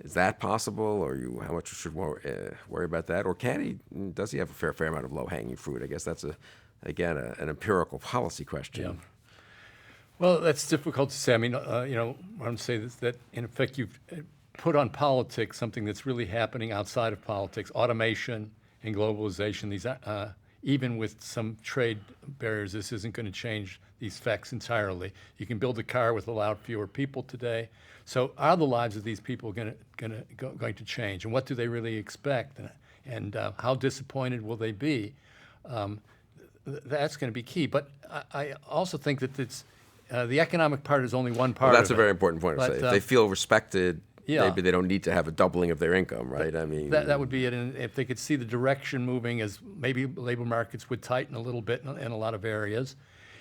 is that possible, or how much should worry about that? Or does he have a fair amount of low-hanging fruit? I guess that's an empirical policy question. Yeah. Well, that's difficult to say. I mean, what I'm saying is that in effect you've put on politics something that's really happening outside of politics: automation and globalization. These even with some trade barriers, this isn't going to change these facts entirely. You can build a car with a lot fewer people today. So are the lives of these people going to change? And what do they really expect? And how disappointed will they be? That's going to be key. But I also think that the economic part is only one part of it. That's a very important point to say. If they feel respected, yeah, maybe they don't need to have a doubling of their income, right? I mean, that would be it. And if they could see the direction moving, as maybe labor markets would tighten a little bit in a lot of areas.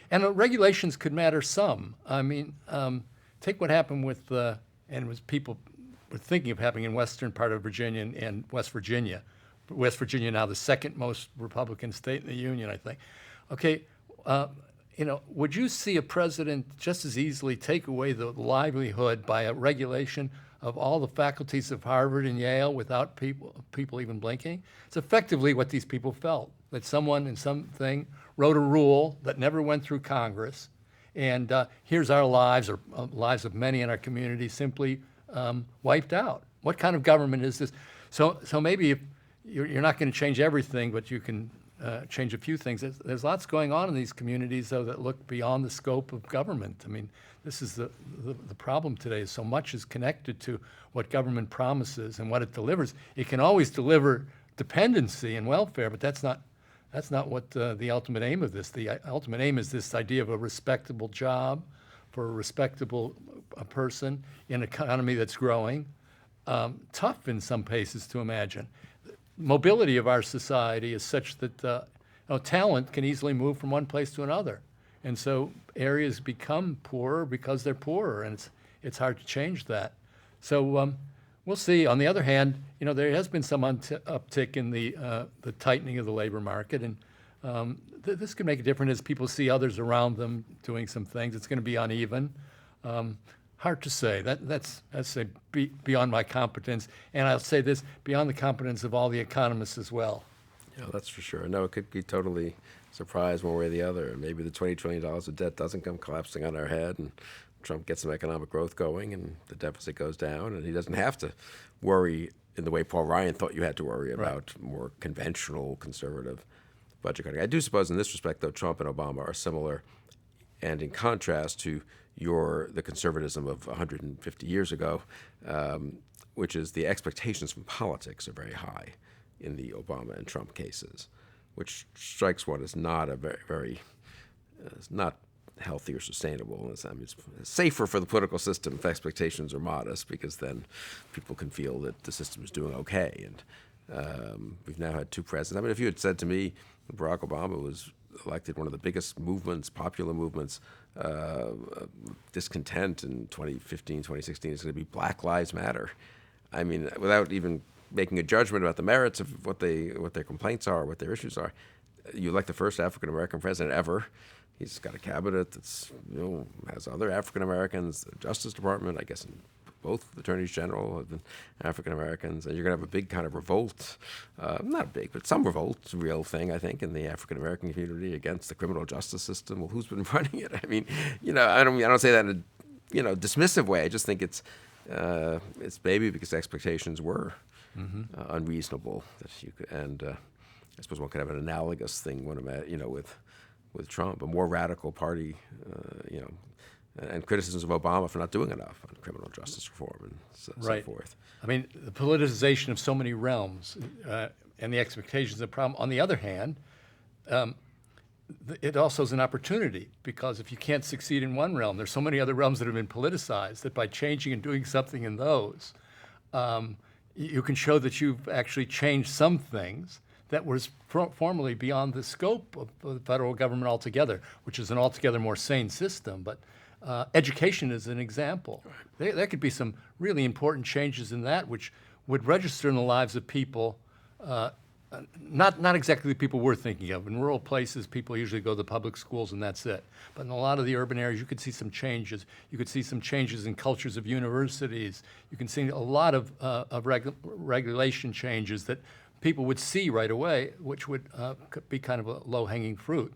And regulations could matter some. I mean, take what happened with people were thinking of happening in western part of Virginia and West Virginia. West Virginia now the second most Republican state in the union, I think. Okay, would you see a president just as easily take away the livelihood by a regulation of all the faculties of Harvard and Yale without people even blinking? It's effectively what these people felt, that someone in something wrote a rule that never went through Congress, and here's our lives, or lives of many in our community, simply wiped out. What kind of government is this? So maybe if you're not going to change everything, but you can change a few things. There's lots going on in these communities, though, that look beyond the scope of government. I mean, this is the problem today. So much is connected to what government promises and what it delivers. It can always deliver dependency and welfare, but that's not what the ultimate aim of this. The ultimate aim is this idea of a respectable job for a respectable person in an economy that's growing. Tough in some places to imagine. Mobility of our society is such that talent can easily move from one place to another. And so areas become poorer because they're poorer, and it's hard to change that. So we'll see. On the other hand, there has been some uptick in the tightening of the labor market, and this could make a difference as people see others around them doing some things. It's going to be uneven. Hard to say. That's beyond my competence, and I'll say this, beyond the competence of all the economists as well. Yeah, that's for sure. No, it could be totally surprised one way or the other. And maybe the $20 trillion of debt doesn't come collapsing on our head, and Trump gets some economic growth going, and the deficit goes down, and he doesn't have to worry in the way Paul Ryan thought you had to worry about more conventional conservative budget cutting. I do suppose in this respect, though, Trump and Obama are similar, and in contrast to the conservatism of 150 years ago, which is the expectations from politics are very high in the Obama and Trump cases, which strikes one as not a very it's not healthy or sustainable. It's safer for the political system if expectations are modest, because then people can feel that the system is doing okay. And we've now had two presidents. I mean, if you had said to me Barack Obama was elected, one of the biggest movements, popular movements, discontent in 2015, 2016 is going to be Black Lives Matter. I mean, without even making a judgment about the merits of what their complaints are, what their issues are. You elect the first African American president ever. He's got a cabinet that's has other African Americans. The Justice Department, I guess, both attorneys general have been African Americans, and you're going to have a big kind of revolt, not big, but some revolt, real thing, I think, in the African American community against the criminal justice system. Well, who's been running it? I mean, I don't say that in a dismissive way. I just think it's maybe because expectations were unreasonable that you could, and I suppose one could have an analogous thing with Trump, a more radical party, and criticisms of Obama for not doing enough on criminal justice reform and so forth. I mean, the politicization of so many realms and the expectations of the problem. On the other hand, it also is an opportunity, because if you can't succeed in one realm, there's so many other realms that have been politicized that by changing and doing something in those, you can show that you've actually changed some things that was formerly beyond the scope of the federal government altogether, which is an altogether more sane system. But education is an example. There could be some really important changes in that, which would register in the lives of people, not exactly the people we're thinking of. In rural places, people usually go to the public schools and that's it. But in a lot of the urban areas, you could see some changes. You could see some changes in cultures of universities. You can see a lot of regulation changes that people would see right away, which would be kind of a low-hanging fruit.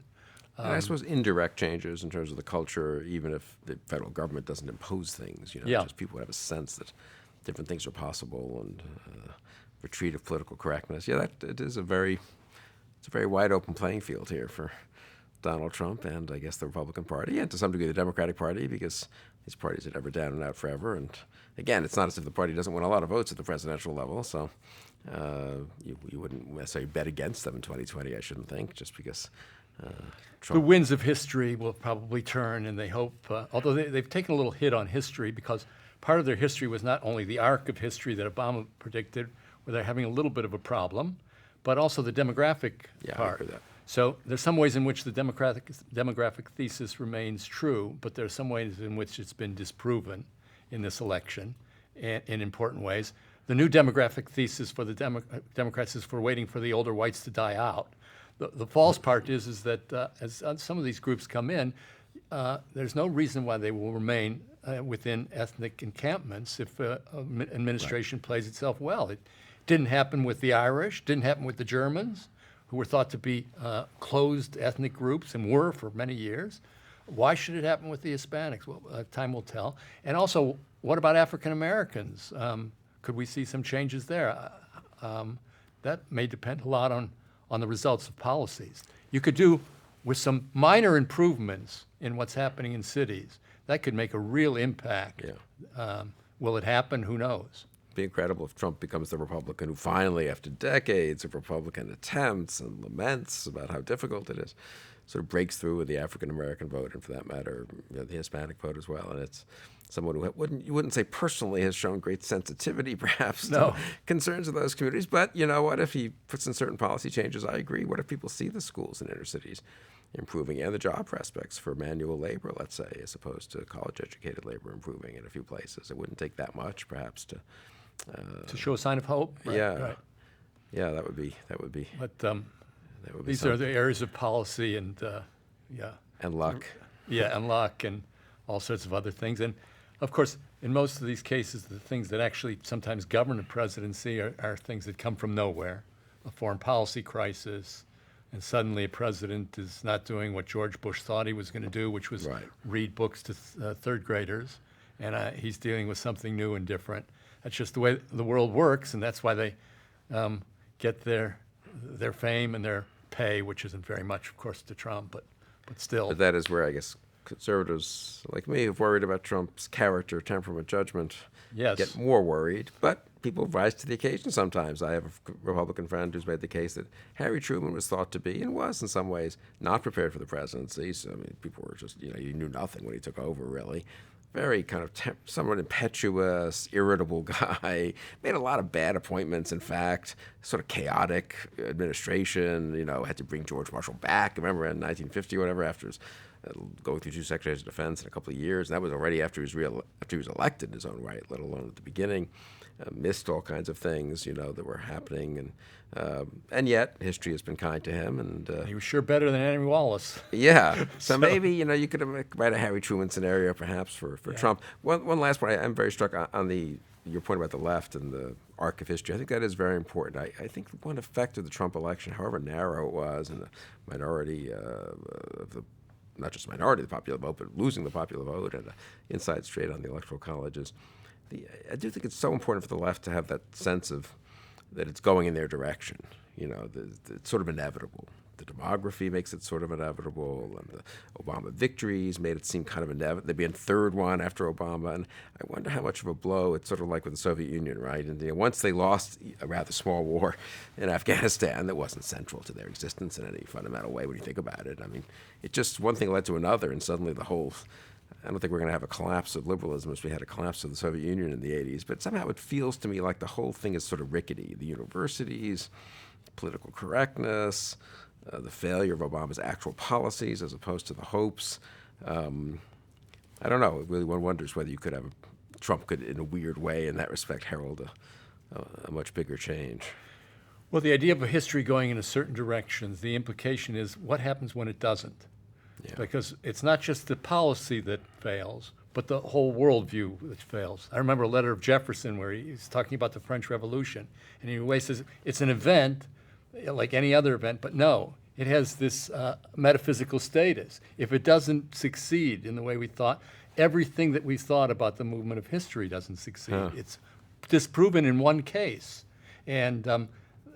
And I suppose indirect changes in terms of the culture, even if the federal government doesn't impose things, just people would have a sense that different things are possible, and retreat of political correctness. Yeah, it's a very wide open playing field here for Donald Trump and I guess the Republican Party, and to some degree the Democratic Party, because these parties are never down and out forever. And again, it's not as if the party doesn't win a lot of votes at the presidential level, so you wouldn't necessarily bet against them in 2020, I shouldn't think, just because Trump. The winds of history will probably turn, and they hope, although they've taken a little hit on history, because part of their history was not only the arc of history that Obama predicted, where they're having a little bit of a problem, but also the demographic part. I agree with that. So there's some ways in which the demographic thesis remains true, but there are some ways in which it's been disproven in this election in important ways. The new demographic thesis for the Democrats is for waiting for the older whites to die out. The false part is that as some of these groups come in, there's no reason why they will remain within ethnic encampments if administration plays itself well. It didn't happen with the Irish, didn't happen with the Germans, who were thought to be closed ethnic groups and were for many years. Why should it happen with the Hispanics? Well, time will tell. And also, what about African Americans? Could we see some changes there? That may depend a lot on the results of policies. You could do with some minor improvements in what's happening in cities. That could make a real impact. Yeah. Will it happen? Who knows? It'd be incredible if Trump becomes the Republican who finally, after decades of Republican attempts and laments about how difficult it is, sort of breaks through with the African American vote, and for that matter, the Hispanic vote as well. And it's someone who you wouldn't say personally has shown great sensitivity, perhaps, to concerns of those communities. But you know what? If he puts in certain policy changes, I agree. What if people see the schools in inner cities improving and the job prospects for manual labor, let's say, as opposed to college-educated labor improving in a few places? It wouldn't take that much, perhaps, to show a sign of hope. Right, yeah, right. Yeah, that would be. But that would be these are the areas of policy and luck. Yeah, and luck and all sorts of other things. And of course, in most of these cases, the things that actually sometimes govern a presidency are things that come from nowhere. A foreign policy crisis, and suddenly a president is not doing what George Bush thought he was going to do, which was read books to third graders, and he's dealing with something new and different. That's just the way the world works, and that's why they get their fame and their pay, which isn't very much, of course, to Trump, but still. But that is where I guess conservatives like me who've worried about Trump's character, temperament, judgment, get more worried. But people rise to the occasion sometimes. I have a Republican friend who's made the case that Harry Truman was thought to be, and was in some ways, not prepared for the presidency. So, I mean, people were just, he knew nothing when he took over, really. Very kind of somewhat impetuous, irritable guy. Made a lot of bad appointments, in fact. Sort of chaotic administration. Had to bring George Marshall back. Remember in 1950 or whatever, after his, going through 2 secretaries of defense in a couple of years. And that was already after he was elected in his own right, let alone at the beginning. missed all kinds of things, that were happening, and yet history has been kind to him. And He was sure better than Henry Wallace. yeah, so maybe you could write a Harry Truman scenario perhaps for Trump. One last one. I'm very struck on your point about the left and the arc of history. I think that is very important. I think one effect of the Trump election, however narrow it was, and the minority of the not just minority of the popular vote, but losing the popular vote and inside straight on the electoral colleges. I do think it's so important for the left to have that sense of that it's going in their direction. It's sort of inevitable. The demography makes it sort of inevitable, and the Obama victories made it seem kind of inevitable. They'd be in third one after Obama, and I wonder how much of a blow it's sort of like with the Soviet Union, right? And once they lost a rather small war in Afghanistan that wasn't central to their existence in any fundamental way when you think about it. I mean, it just one thing led to another, and suddenly the whole. I don't think we're going to have a collapse of liberalism as we had a collapse of the Soviet Union in the 80s, but somehow it feels to me like the whole thing is sort of rickety. The universities, political correctness, the failure of Obama's actual policies as opposed to the hopes. I don't know. Really, one wonders whether you could have Trump could, in a weird way, in that respect, herald a much bigger change. Well, the idea of a history going in a certain direction, the implication is what happens when it doesn't. Yeah. Because it's not just the policy that fails, but the whole worldview that fails. I remember a letter of Jefferson where he's talking about the French Revolution, and he always says it's an event like any other event, but no, it has this metaphysical status. If it doesn't succeed in the way we thought, everything that we thought about the movement of history doesn't succeed. Huh. It's disproven in one case, and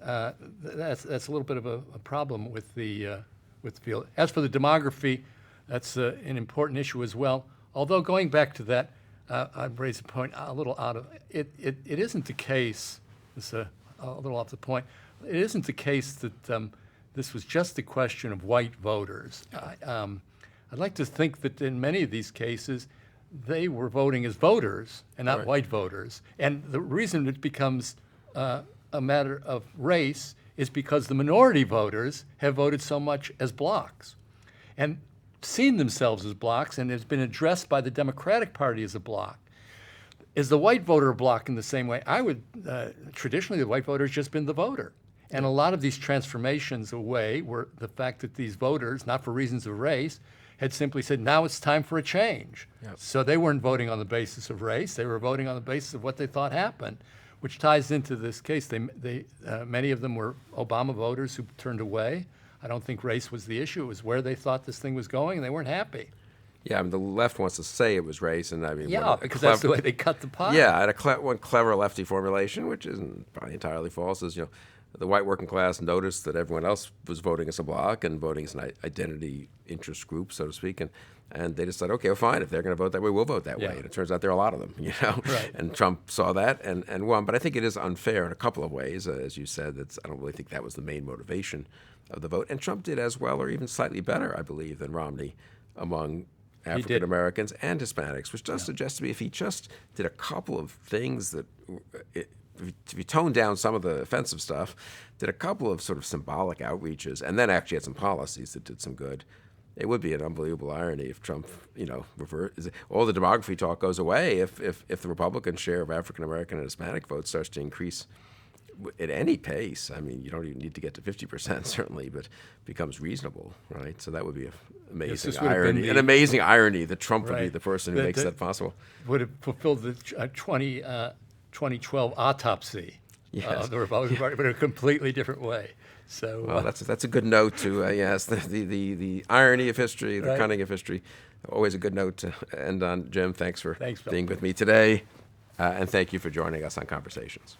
that's a little bit of a problem with the field. As for the demography, that's an important issue as well. Although going back to that, I'd raise a point a little out of it. It isn't the case. It's a little off the point. It isn't the case that this was just a question of white voters. I'd like to think that in many of these cases, they were voting as voters and not white voters. And the reason it becomes a matter of race is because the minority voters have voted so much as blocks and seen themselves as blocks, and has been addressed by the Democratic Party as a block. Is the white voter a block in the same way? I would, traditionally the white voter has just been the voter. And a lot of these transformations away were the fact that these voters, not for reasons of race, had simply said, now it's time for a change. Yep. So they weren't voting on the basis of race, they were voting on the basis of what they thought happened, which ties into this case. Many of them were Obama voters who turned away. I don't think race was the issue. It was where they thought this thing was going, and they weren't happy. Yeah, I mean, the left wants to say it was race, and I mean, yeah, because that's the way they cut the pie. Yeah, and one clever lefty formulation, which isn't probably entirely false, is the white working class noticed that everyone else was voting as a bloc and voting as an identity interest group, so to speak, and they decided, okay, well, fine, if they're going to vote that way, we'll vote that way. And it turns out there are a lot of them, Right. And Trump saw that and won. But I think it is unfair in a couple of ways, as you said. I don't really think that was the main motivation of the vote. And Trump did as well, or even slightly better, I believe, than Romney among African Americans and Hispanics, which does suggest to me if he just did a couple of things that, if you toned down some of the offensive stuff, did a couple of sort of symbolic outreaches, and then actually had some policies that did some good, it would be an unbelievable irony if Trump, all the demography talk goes away if the Republican share of African American and Hispanic votes starts to increase at any pace. I mean, you don't even need to get to 50%, certainly, but becomes reasonable, right? So that would be an amazing irony. An amazing irony that Trump would be the person who makes that possible. Would have fulfilled the 2012 autopsy of the Republican Party, but in a completely different way. So, well, that's a good note to yes, the irony of history, the cunning of history. Always a good note to end on. Jim, thanks for being with me today, and thank you for joining us on Conversations.